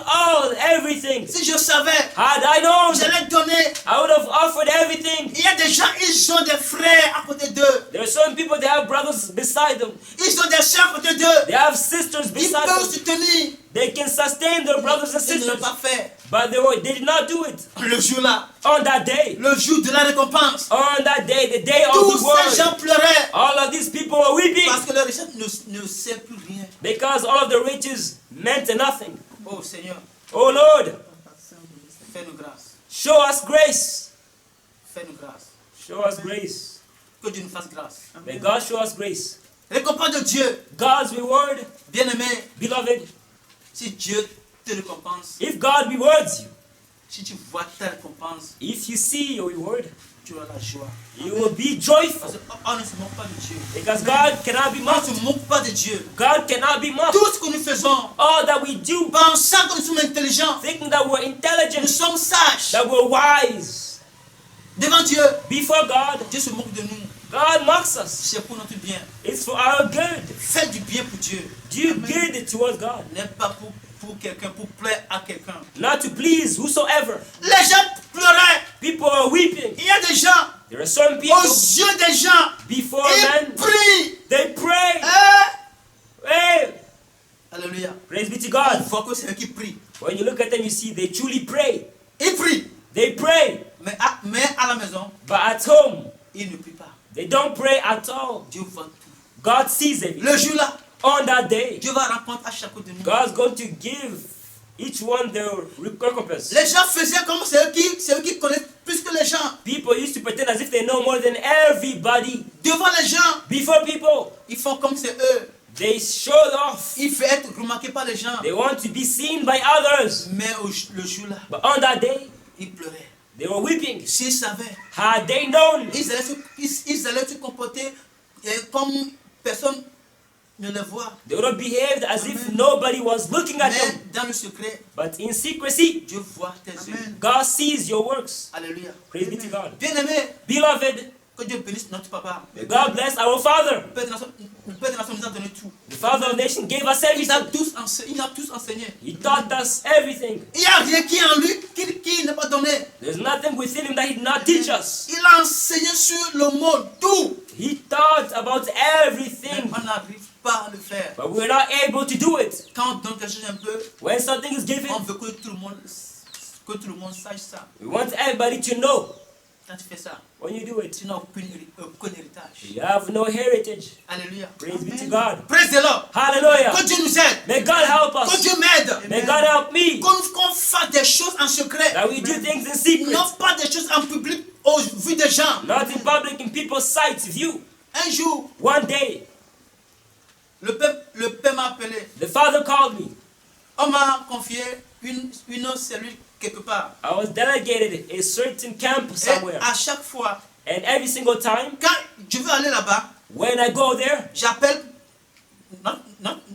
everything. Si je savais, Had I known, j'allais donner. I would have offered everything. Il y a des gens, ils ont des frères à côté d'eux. There are some people, they have brothers beside them. Ils ont des sœurs à côté d'eux. They have sisters Ils beside peuvent them. soutenir. They can sustain their brothers and Ils ne l'ont sisters. pas fait. But they did not do it. Le jour-là, On that day, le jour de la récompense, on that day, the day of tous the ces gens word, pleuraient all of these people were weeping parce que leur richesse ne sert plus rien. because all of the riches meant nothing. Oh Seigneur, Oh Lord, fais-nous grâce. show us grace. Fais-nous grâce. Show us grace. Que Dieu nous fasse grâce. May God show us grace. Récompense de Dieu. God's reward, Bien-aimé, beloved, si Dieu te récompense, if God rewards you, si tu vois ta récompense, if you see your reward, tu auras la joie. you will be joyful Parce qu'on ne se moque pas de Dieu. because God cannot be On ne mocked. se moque pas de Dieu. God cannot be mocked. Tout ce que nous faisons, All that we do, pensant que nous sommes intelligents, thinking that we're nous intelligent, sommes sages that we're wise devant Dieu. before God, Dieu se moque de nous. God mocks us. C'est pour notre bien. It's for our good. Fais du bien pour Dieu. Do good towards God, N'est pas pour quelqu'un, pour plaire à quelqu'un. not to please whosoever. Les gens pleuraient. People are weeping. Il y a des gens, There are some aux people yeux des gens, before ils men, prient. they pray. Hey, Alléluia. praise be to On God. voit que c'est eux qui prient. When you look at them, you see they truly pray. Ils prient. They pray, Mais à la maison, but at home, ils ne prient pas. they don't pray at all. Dieu voit tout. God sees everything. Le jour-là, On that day, Dieu va répondre à chacun de nous. God's going to give each one their recompense. Les gens faisaient comme c'est eux qui connaissent plus que les gens. People used to pretend as if they know more than everybody. Devant les gens, Before people, ils font comme c'est eux. they showed off. Ils veulent être remarqués par les gens. They want to be seen by others. Mais le jour-là, But on that day, ils pleuraient. they were weeping. S'ils savaient, Had they known, ils allaient se comporter comme personne ne les voit. they would have behaved as if nobody was looking at Mais them. dans le secret, But in secrecy, Dieu voit tes yeux. God sees your works. Alléluia. Praise be to God. Bien-aimé, Beloved, que Dieu bénisse notre papa. may God bless our Father. Le Père de la Nation nous a donné tout. The Father of the nation gave us Il nous a everything. tous enseigné. He taught us everything. Il n'y a rien qui est en lui qui n'est pas donné. There's nothing within him that he did not teach us. Il a enseigné sur le monde tout. He taught about Mais everything, on n'arrive pas à le faire. but we're not able to do it. Quand on donne quelque chose un peu, When something is given, on veut que tout le monde sache ça. we want everybody to know. Quand tu fais ça, When you do it, tu n'as aucun héritage. you have no heritage. Alléluia. Praise be to God. Praise the Lord. Hallelujah. Que Dieu nous aide. May God help Que us. Dieu m'aide. May God help me. Qu'on fasse des choses en secret. That we do things in secret, Non pas des choses en public aux vues des gens. not in public, in people's sight view. Un jour, One day, le père m'a appelé. the Father called me. On m'a confié une cellule quelque part. I was delegated a certain camp Et somewhere. à chaque fois, And every single time, quand je veux aller là-bas, when I go there, j'appelle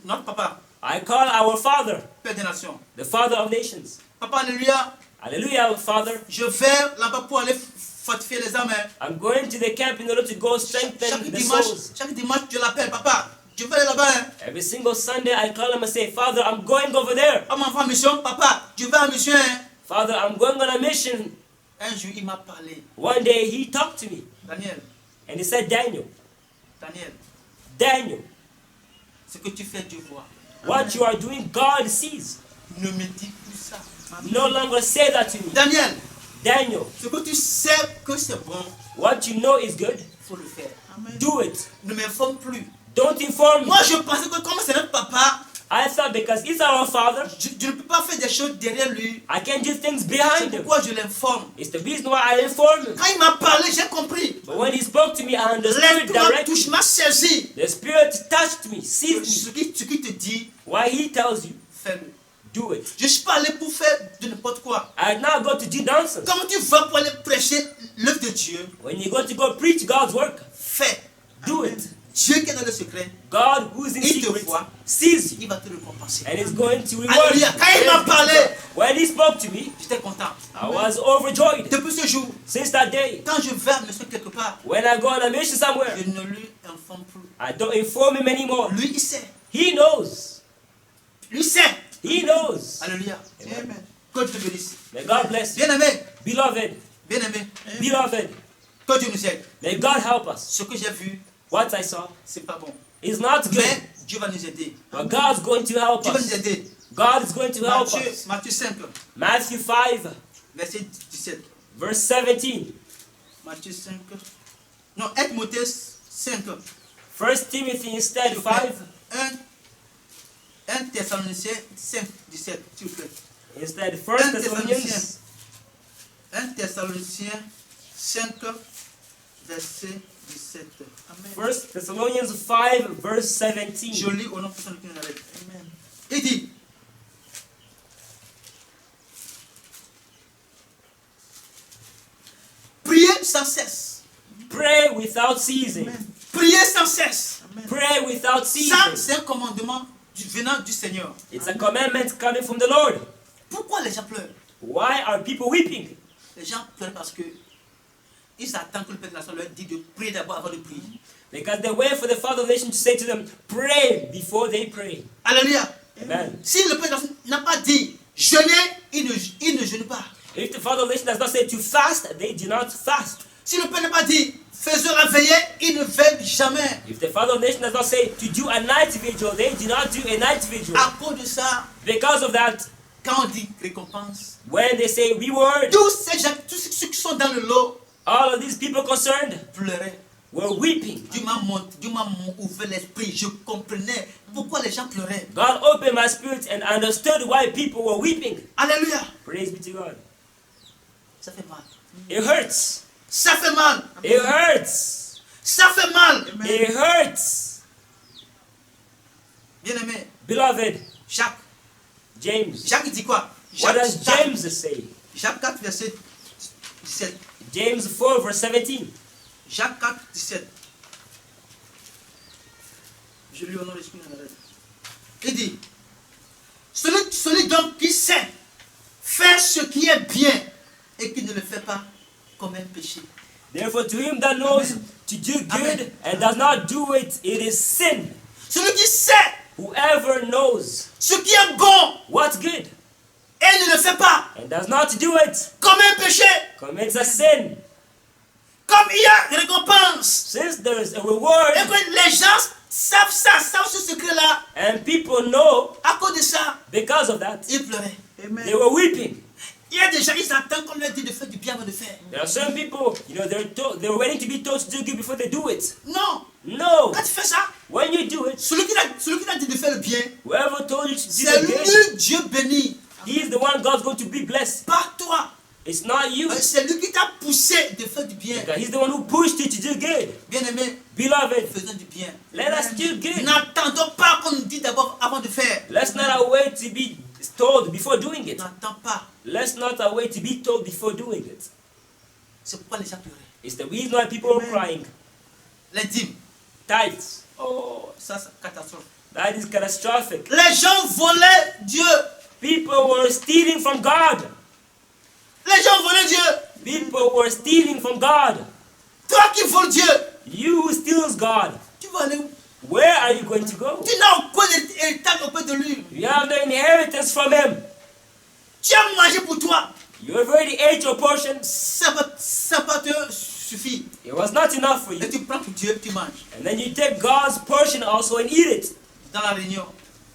notre papa, I call our Father, Père des Nations. the Father of nations. Papa, alléluia, Hallelujah, Father. je vais là-bas pour aller fortifier les âmes. I'm going to the camp in order to go strengthen the souls. Chaque dimanche, je l'appelle, papa, je vais aller là-bas. Every single Sunday, I call him and say, Father, I'm going over there. On m'envoie en mission, papa, je vais en mission. Father, I'm going on a mission. Un jour, il m'a parlé. One day, he talked to me. Daniel, And he said, Daniel, Daniel, ce que tu fais, Dieu voit. what you are doing, God sees. Ne me dis plus ça. No longer say that to me. Daniel, Daniel, ce que tu sais que c'est bon, what you know is good, il faut le faire. do it. Ne m'informe plus. Don't inform me. Moi, je pensais que comme c'est notre papa, I thought because he's our Father, je ne peux pas faire des choses derrière lui. I can do things C'est behind him. pourquoi je l'informe. It's the reason why I inform him. Quand il m'a parlé, j'ai compris. But when he spoke to me, I understood L'esprit m'a directly. touché, m'a saisi. The Spirit touched me, seized me. Ce qui te dit, Why he tells you, fais-le. do it. Je ne suis pas allé pour faire de n'importe quoi. I now go to do nonsense. Comme tu vas pour aller prêcher l'œuvre de Dieu, When you go to go preach God's work, fais. do it. Dieu qui est dans le secret, God who's in Il te secret voit. sees you il va te récompenser. and is going to reward you. Alléluia. Quand il m'a parlé, When he spoke to me, j'étais content. I was overjoyed. Depuis ce jour, Since that day, quand je vais à mission quelque part, when I go on a mission somewhere, je ne lui informe plus. I don't inform him anymore. Lui, il sait. He knows. Lui sait. He knows. Alléluia. Amen. Que Dieu te bénisse. May God bless you. Bien-aimé, Beloved, bien-aimé, beloved, que Dieu nous aide. may God help us. Ce que j'ai vu, What I saw c'est pas bon. is not good, Mais Dieu va nous aider. but God's going to help Dieu va nous us. aider. God is going to help us. Matthieu 5, Matthew 5, verset 17. verse 17. Matthieu 5. Non, 1 Timothée 5. 1 Timothy instead 5, 1 Thessaloniciens 5, 17, s'il vous plaît. instead 1 Thessalonians 1 Thessaloniciens 5, verset 17. Amen. 1 Thessalonians 5, verse Je 17. lis au nom de personne qui nous arrête. Amen. Il dit, priez sans cesse. Pray without ceasing. Priez sans cesse. Pray without Ça, ceasing. c'est un commandement venant du Seigneur. It's a commandment coming from the Lord. Pourquoi les gens pleurent? Why are people weeping? Les gens pleurent parce que ils attendent que le Père de la Nation leur dise de prier d'abord avant de prier. Because they wait for the Father of the nation to say to them, pray before they pray. Alléluia. Amen. Si le Père de la Nation n'a pas dit jeûner, il ne jeûne pas. If the Father of the nation does not say to fast, they do not fast. Si le Père n'a pas dit faisons la veillée, il ne veille jamais. If the Father of the nation does not say to do a night vigil, they do not do a night vigil. À cause de ça, Because of that, quand on dit récompense, when they say reward, tous ces gens, tous ceux qui sont dans le lot, all of these people concerned pleuraient. were weeping. Dieu m'a ouvert l'esprit. Je comprenais pourquoi les gens pleuraient. God opened my spirit and understood why people were weeping. Alléluia. Praise be to God. Ça fait mal. It hurts. Ça fait mal. It hurts. Ça fait mal. It hurts. Bien-aimé, Beloved, Jacques. James. Jacques dit quoi? What does Jacques, James say? Jacques 4, verset 17. James 4, verse 17. Jacques 4, 17. Je lis au nom de l'Esprit. Il dit, celui donc qui sait faire ce qui est bien et qui ne le fait pas comme un péché. Therefore, to him that knows to do good Amen. and does not do it, it is sin. Celui qui sait Whoever knows ce qui est bon what's good et ne le fait pas and does not do it comme un péché. commits a sin. Comme il y a récompense. Since there is a reward Et que les gens savent ça, savent ce secret-là. and people know, À cause de ça, because of that, ils pleuraient. they were weeping. Il y a des gens, ils attendent qu'on leur dise de faire du bien avant de faire. There are some people, they're waiting to be told to do good before they do it. Non. No. Quand tu fais ça, When you do it, celui qui t'a dit de faire le bien, whoever told you to do c'est the good, lui Dieu béni. he is the one God's going to be blessed. Pas toi. It's not you. C'est lui qui t'a poussé de faire du bien. Because he's the one who pushed you to do good. Bien-aimé, Beloved, faisons du bien. let us do good. N'attendons pas qu'on nous dise d'abord avant de faire. Let's not wait to be told before doing it. N'attends pas. Let's not wait to be told before doing it. C'est pourquoi les gens pleuraient. It's the reason why people are crying. Les dîmes. Tithes. Oh, ça c'est catastrophe. That is catastrophic. Les gens volaient Dieu. People were stealing from God. Les gens volaient Dieu. People were stealing from God. Toi qui voles Dieu, You who steals God, tu vas aller où? where are you going to go? Tu n'as aucun héritage auprès de lui. You have the inheritance from him. Tu as mangé pour toi. You have already ate your portion. Ça va te suffire. It was not enough for Et you. tu prends pour Dieu, tu manges. And then you take God's portion also and eat it. Dans la réunion,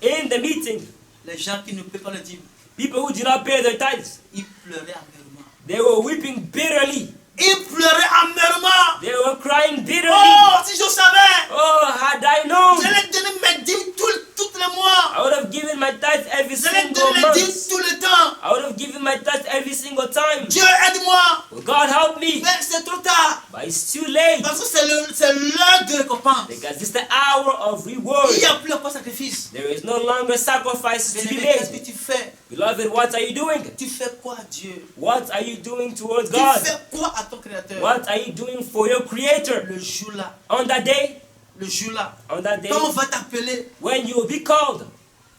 In the meeting, les gens qui ne paient pas le dîme, people who do not pay their tithes, ils pleuraient amèrement. they were weeping bitterly. Ils pleuraient amèrement. They were crying bitterly. Oh, si je savais, Oh, had I known, j'allais donner mes dîmes tous les mois. I would have given my tithes every J'allais single donner les dîmes month. tout le temps. I would have given my tithes every single time. Dieu, aide-moi. Well, God help me. Mais c'est trop tard. But it's too late. Parce que c'est l'heure de récompense. Because it's the hour of reward. Il n'y a plus encore sacrifice. There is no longer sacrifices to be Bien-aimé, qu'est-ce que made. tu fais? Beloved, what are you doing? Tu fais quoi à Dieu? What are you doing towards Tu God? fais quoi à ton Créateur? What are you doing for your Creator? Le jour-là, On that day, quand on va t'appeler, when you will be called,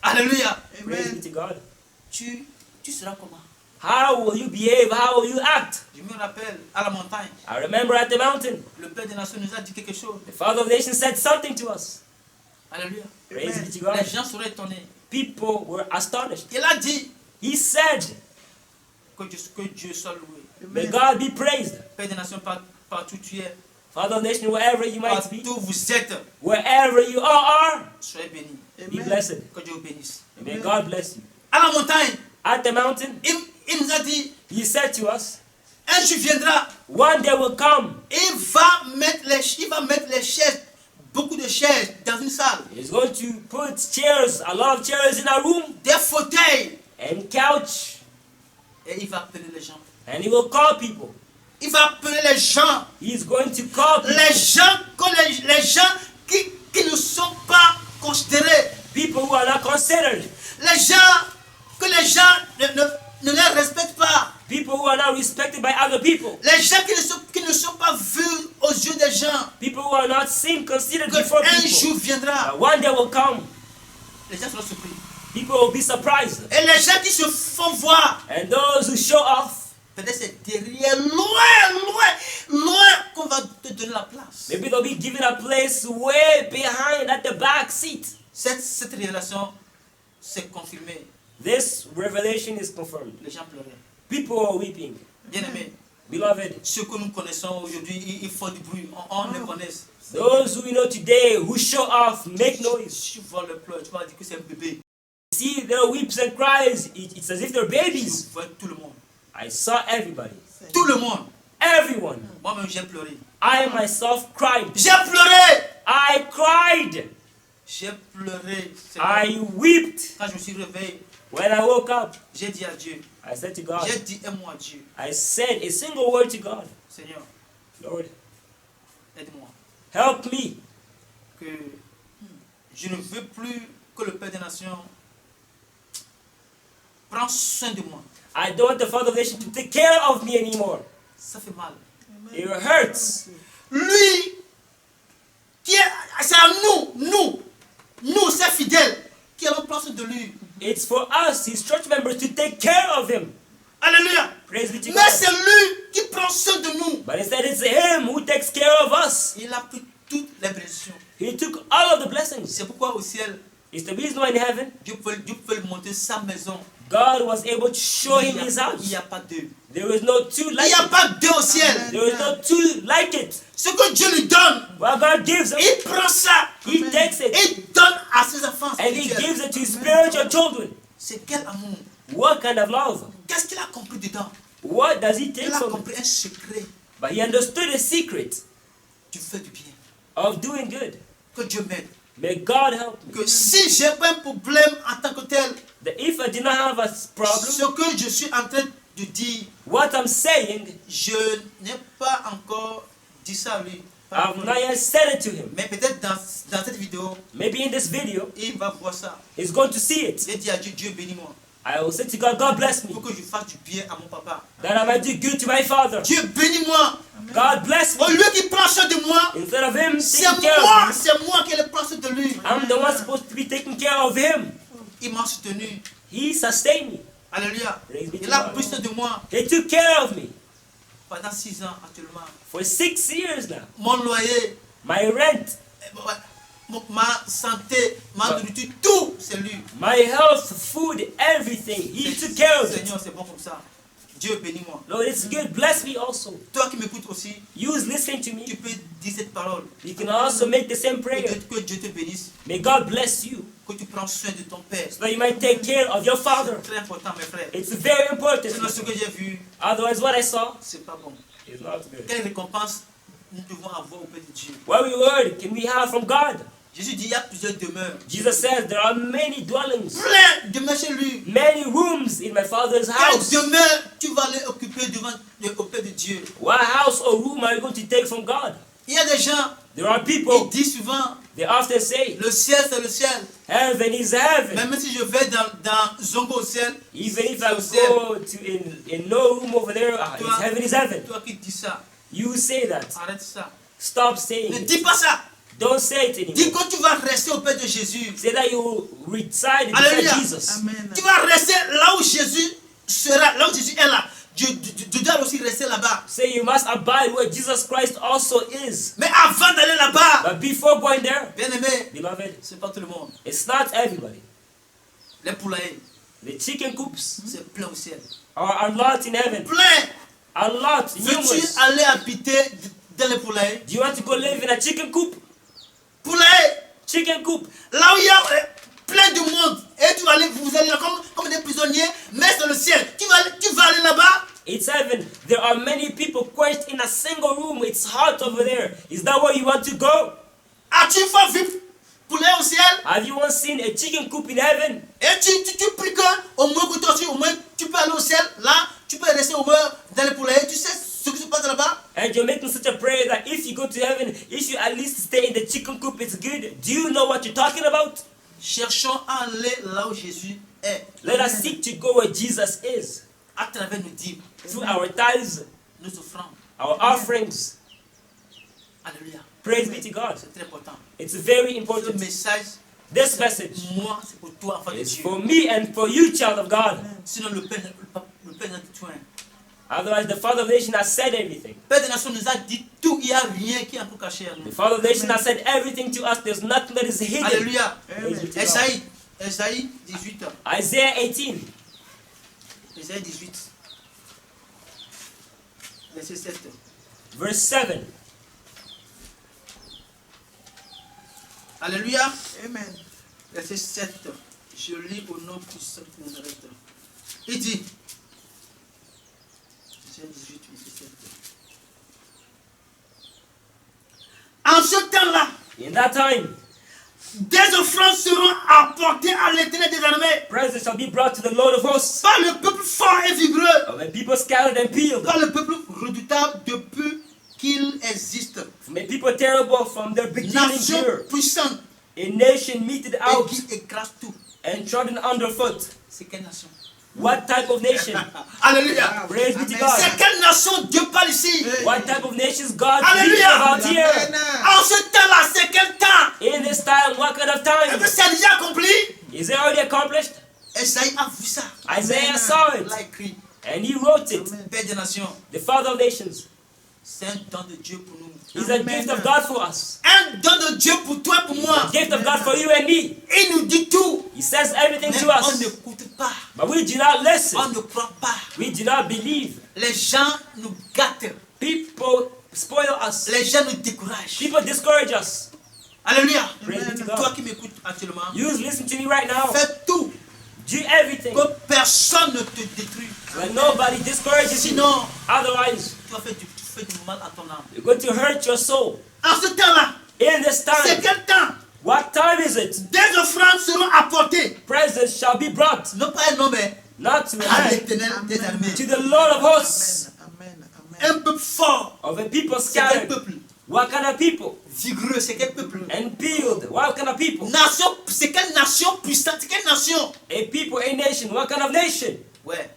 alléluia, praise be to God, tu seras comment? how will you behave? How will you act? Je me rappelle, à la montagne, I remember at the mountain, le Père des Nations nous a dit quelque chose. the Father of the nation said something to us. Alléluia. Praise be to God. Les gens seraient étonnés. people were astonished. Il a dit He said, que Dieu soit loué. may God be praised. Père des nations, partout tu es, Father of the nation, wherever you might be, partout vous êtes, wherever you all are, soyez bénis. be blessed. Que Dieu vous bénisse. May God bless you. À la montagne, At the mountain, il nous a dit, He said to us, un jour viendra, one day will come. il va mettre les chaises, beaucoup de chaises dans une salle, He's going to put chairs, a lot of chairs in a room, des fauteuils, and couch, et il va appeler les gens. and He will call people. Il va appeler les gens, He's going to call people. les gens qui ne sont pas considérés, People who are not considered. les gens que les gens ne les respectent pas, People who are not respected by other people. les gens qui ne sont pas vus aux yeux des gens. People who are not seen, considered Que before un people. jour viendra, One day will come. les gens seront surpris. People will be surprised. Et les gens qui se font voir, And those who show off, peut-être c'est derrière, loin qu'on va te donner la place. maybe they'll be given a place way behind at the back seat. Cette révélation s'est confirmée. This revelation is confirmed. Les gens pleuraient. People are weeping. Bien-aimés, Beloved, ceux que nous connaissons aujourd'hui, ils font du bruit. On les connaît. those who we know today who show off, make noise. Si tu vois le pleur, tu vas dire que c'est un bébé. See their weeps and cries. It's as if they're Tu babies. vois tout le monde. I saw everybody. Tout le monde. Everyone. Moi-même, j'ai pleuré. I myself cried. J'ai pleuré. I cried. J'ai pleuré. I wept. Quand je me suis réveillé, When I woke up, j'ai dit à Dieu. I said to God, J'ai dit un mot à Dieu. I said a single word to God. Seigneur, Lord, aide-moi. help me. Que je ne veux plus que le Père des Nations prenne soin de moi. I don't want the Father of the Nation to take care of me anymore. Ça fait mal. It hurts. Lui, c'est à nous, ces fidèles, qui allons prendre soin de lui. It's for us, His church members, to take care of Him. Alléluia. Praise be to Mais God. c'est lui qui prend soin de nous. But instead, it's Him who takes care of us. Il a pris toutes les bénédictions. He took all of the blessings. C'est pourquoi au ciel, It's the reason why in heaven, Dieu peut lui montrer sa maison. God was able to show Him His Il house. n'y a pas deux. There is no two Il like n'y a it. pas deux au ciel. There is no two like it. Ce que Dieu lui donne, What God gives him, il prend ça. He takes it. Et il donne à ses enfants And He spirituels. gives it to His spiritual children. C'est quel amour. What kind of love? Qu'est-ce qu'il a compris dedans? What does He take Il a from compris it? un secret But He understood the secret du fait du bien. of doing good. Que Dieu m'aide. May God help me. Que si j'ai pas un problème en tant que tel, That if I did not have a problem, ce que je suis en train de dire, what I'm saying, je n'ai pas encore dit ça à lui. I've not yet said it to him. Mais peut-être dans cette vidéo, Maybe in this video, il va voir ça. he's going to see it. J'ai dit à Dieu, Dieu bénis-moi. I will say to God, God bless me. Pour que je fasse du bien à mon papa. That I might do good to my father. Dieu bénis-moi. God bless Au me. lieu qu'il prend soin de moi, Instead of him c'est taking care of me, c'est moi qui le prends soin de lui. I'm the one supposed to be taking care of him. Il m'a soutenu. He sustained me. Alléluia. Praise be to Il a God. pris soin de moi He took care of me pendant 6 ans actuellement. for 6 years now. Mon loyer, My rent, ma santé, ma nourriture, tout, c'est lui. my health, food, everything. He took care of it. Seigneur, c'est bon comme ça. Dieu bénis-moi. Lord, it's good. Bless me also. Toi qui m'écoutes aussi, You is listening to tu me. peux dire cette parole. You can also make the same prayer. Que Dieu te bénisse. May God bless you Que tu prends soin de ton Père. so that you might take care of your father. C'est très important, mes frères. It's very important. Sinon, ce que j'ai vu, Otherwise, what I saw c'est pas bon. is not good. Quelle récompense nous devons avoir auprès de Dieu? What reward can we have from God? Jésus dit, il y a plusieurs demeures. Jesus says there are many dwellings, Plein de demeures chez lui. many rooms in my father's Quelle house. demeure tu vas aller occuper auprès de Dieu? What house or room are you going to take from God? Il y a des gens There are qui people, disent souvent, they often say, le ciel c'est le ciel. heaven is heaven. Même si je vais dans Zongo au ciel, Even if c'est I au ciel. go to in no room over there, heaven is heaven. Toi qui dis ça, You say that. arrête ça. Stop saying Ne it. dis pas ça. Don't say it Dis anymore. que tu vas rester auprès de Jésus. Say that you reside beside Alléluia. Jesus. Tu vas rester là où Jésus sera, là où Jésus est là. Tu dois aussi rester là-bas. Say you must abide where Jesus Christ also is. Mais avant d'aller là-bas, But before going there, bien aimé, beloved, c'est pas tout le monde. it's not everybody. Les poulaillers, The chicken coops c'est plein au ciel. are a lot in heaven. Plein. A lot, Veux-tu numerous. aller habiter dans les poulaillers? Do you want to go live in a chicken coop? Poulailler, Chicken coop. là où il y a plein de monde. Et tu vas aller, vous allez là comme des prisonniers, mais c'est le ciel. Tu vas aller là-bas. It's heaven. There are many people quenched in a single room. It's hot over there. Is that where you want to go? As-tu une fois vu poulet au ciel? Have you once seen a chicken coop in heaven? Et tu pries que au moins que toi aussi, au moins tu peux aller au ciel. Là, tu peux rester au moins dans les poulaillers. Tu sais ce qui se passe là-bas? And you're making such a prayer that if you go to heaven, if you at least stay in the chicken coop, it's good. Do you know what you're talking about? Cherchons à aller là où Jésus est. Let us seek to go where Jesus is. À travers nos dîmes, Through our tithes, nos offrandes. our offerings. Alléluia. Praise be to God. C'est très important. It's very Ce important. message, This message moi, c'est pour toi, enfant de is Dieu. for me and for you, child of God. Sinon, le Père n'a dit tout. Otherwise, the Father of the Nation has said everything. Le Père des Nations nous a dit tout. Il n'y a rien qui est encore caché à The nous. Father of the Nation has said everything to us. There's nothing that is hidden. Alléluia. Praise be to God. Esaïe 18. Isaiah 18, Esaïe 18. Verset 7. verse 7. Alléluia. Amen. Verset 7. Je lis au nom puissant de Nazareth. Il dit, Esaïe 18, verset 7. En ce temps-là, In that time, des offrandes seront apportées à l'Éternel des armées presents shall be brought to the Lord of hosts. par le peuple fort et vigoureux, Of a people scattered and peeled. par le peuple redoutable depuis qu'il existe. From a people terrible from their beginning Nation pure. puissante A nation meted et out qui écrase tout. and trodden underfoot. C'est quelle nation? What type of nation? Alléluia. Praise be to Amen. God. C'est quelle nation Dieu parle ici? What type of nations God Alléluia. speaks about here? En ce temps-là, c'est quel temps? In this time, what kind of Est-ce time? que c'est déjà accompli? Is it already accomplished? Esaïe a vu ça. Isaiah saw Il it a écrit. and he wrote it. Père des nations, The Father of nations. c'est un don de Dieu pour nous. He's a gift of God for us. Un don de Dieu pour toi, pour moi. A gift of God for you and me. Il nous dit tout. He says everything Mais to on us. n'écoute pas. But we do not On listen. ne croit pas. We do not believe. Les gens nous gâtent. People spoil us. Les gens nous découragent. People discourage us. Alléluia. Praise be to Toi God. qui m'écoutes actuellement, You listen to me right now. fais tout Do everything. que personne ne te détruit. When nobody discourages you. Sinon, Otherwise, tu vas faire tu fais du mal à ton âme. you're going to hurt your soul. En ce temps-là, In this c'est time, quel temps? what time is it? Des offrandes seront apportées. Presents shall be brought, Non pas un homme, mais not to a à man, l'Éternel des armées. to the Lord of hosts, Amen. Amen. Un peuple fort. of a people C'est quel scattered. peuple? What kind of people? Vigoureux, c'est quel peuple? And peeled. What kind of people? Nation, c'est quelle nation puissante? C'est quelle nation? A people, a nation. What kind of nation? Ouais,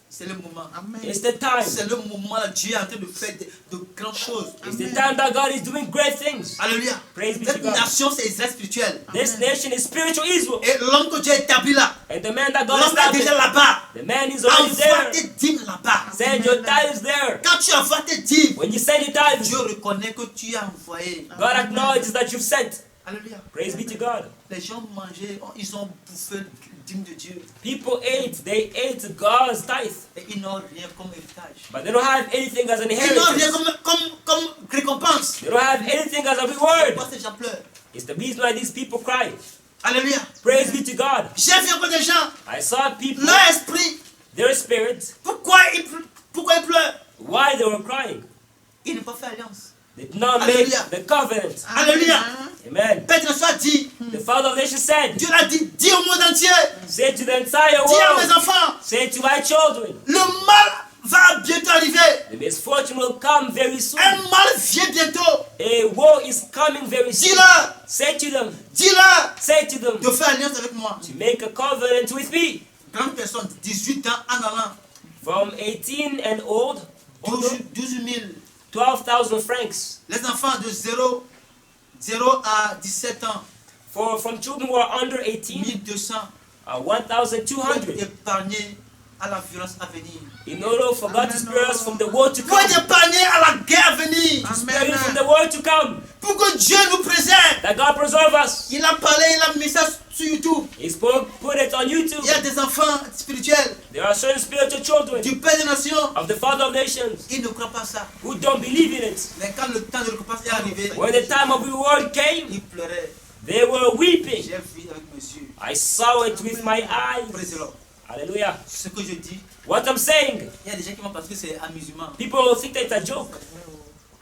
c'est le moment. Amen. It's the time. C'est le moment là, Dieu est en train de faire de grandes choses. It's the time that God is doing great things. Alléluia. Praise be to Cette God. nation, c'est Israël spirituel. This nation is spiritual Israel. Et l'homme que Dieu a établi là, And the man that God l'homme est déjà established, là-bas. the man is already Envoie there. tes dîmes là-bas. Send your tithes there. Quand tu envoies tes dîmes, When you send your tithes, Dieu reconnaît que tu as envoyé. God acknowledges that you've sent. Alléluia. Praise be to God. Les gens mangeaient, ils ont bouffé le dîme de Dieu. People they ate God's tithe, Et ils n'ont rien comme héritage. but they don't have anything as an Ils n'ont rien inheritance. comme récompense. They don't have anything as a reward. Pourquoi ces gens pleurent? It's the reason why these people cry. Alléluia. Praise be to God. J'ai vu encore des gens, I saw people, leur esprit, their spirits, pourquoi ils pleurent? why they were crying. Ils n'ont pas fait alliance. They did not make Hallelujah. the covenant. Alléluia. Amen. Père de la foi dit, The Father of nations said, Dieu l'a dit, dis au monde entier, say to the entire dis à mes world, enfants, say to my children, le mal va bientôt arriver. the misfortune will come very soon. Un mal vient bientôt. A woe is coming very soon. Dis-leur, Say to them, dis-leur say to them, de faire alliance avec moi. to make a covenant with me. Grande personne, 18 ans en allant, From 18 and old, 12 000. 12,000 francs. Les enfants de 0 à 17 ans, From children who are under 18, 1200 1,200 pour être épargnés à la violence à venir. in order for God to spare us from the war to Pour come, être épargnés à la guerre à venir. spare you from the war to come, Pour que Dieu nous préserve. that God preserve us. Il a parlé, il a mis ça sur YouTube. He spoke, put it on YouTube. Il y a des enfants spirituels There are certain spiritual children du Père des Nations. of the Father of Nations Ils ne croient pas ça. who don't believe in it. Mais quand le temps de récompense est arrivé, When the time of reward came, ils pleuraient. they were weeping. J'ai vu avec mes yeux. I saw it with my Praise eyes. the Lord. Hallelujah. Ce que je dis, What I'm saying, il y a des gens qui vont parce que c'est amusement. people think that it's a joke.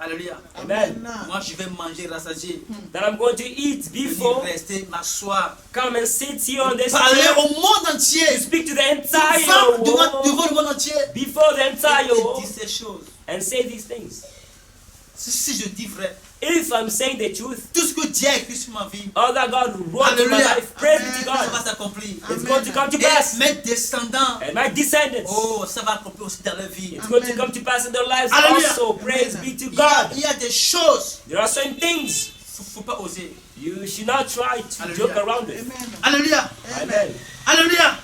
Alléluia. Amen. Moi, je vais manger, rassasier. That I'm going to eat Venir before, rester, m'asseoir. come and sit here on this Parler chair, au monde to entier. speak to the Devant entire world, le monde entier. before the Et entire dire world, ces choses. and say these things. Si je dis vrai, If I'm saying the truth, tout ce que Dieu a écrit sur ma vie, all that God wrote in my Hallelujah. life, praise be to ça va God, s'accomplir. it's going to come to Et pass. mes descendants, And my descendants, oh, ça va accomplir aussi dans leur vie. it's going to come to pass in their lives Hallelujah. also. Praise be to Il God. y a des choses, There are certain things faut pas oser. you should not try to Hallelujah. joke around with. Alléluia. Amen. Alléluia.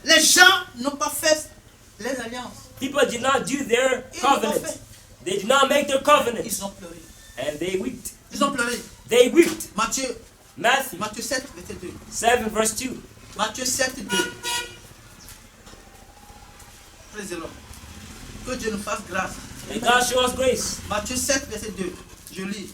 Les gens n'ont pas fait les alliances. People did not do their Ils n'ont pas covenant. fait. They did not make their covenant. Ils ont pleuré. And they wept. Ils ont pleuré. They wept. Matthieu, Matthew Matthieu 7, verset 2. 7 verse 2. Matthieu 7, 2. Praise the Lord. Que Dieu nous fasse grâce. May God show us grace. Matthieu 7, verset 2. Je lis.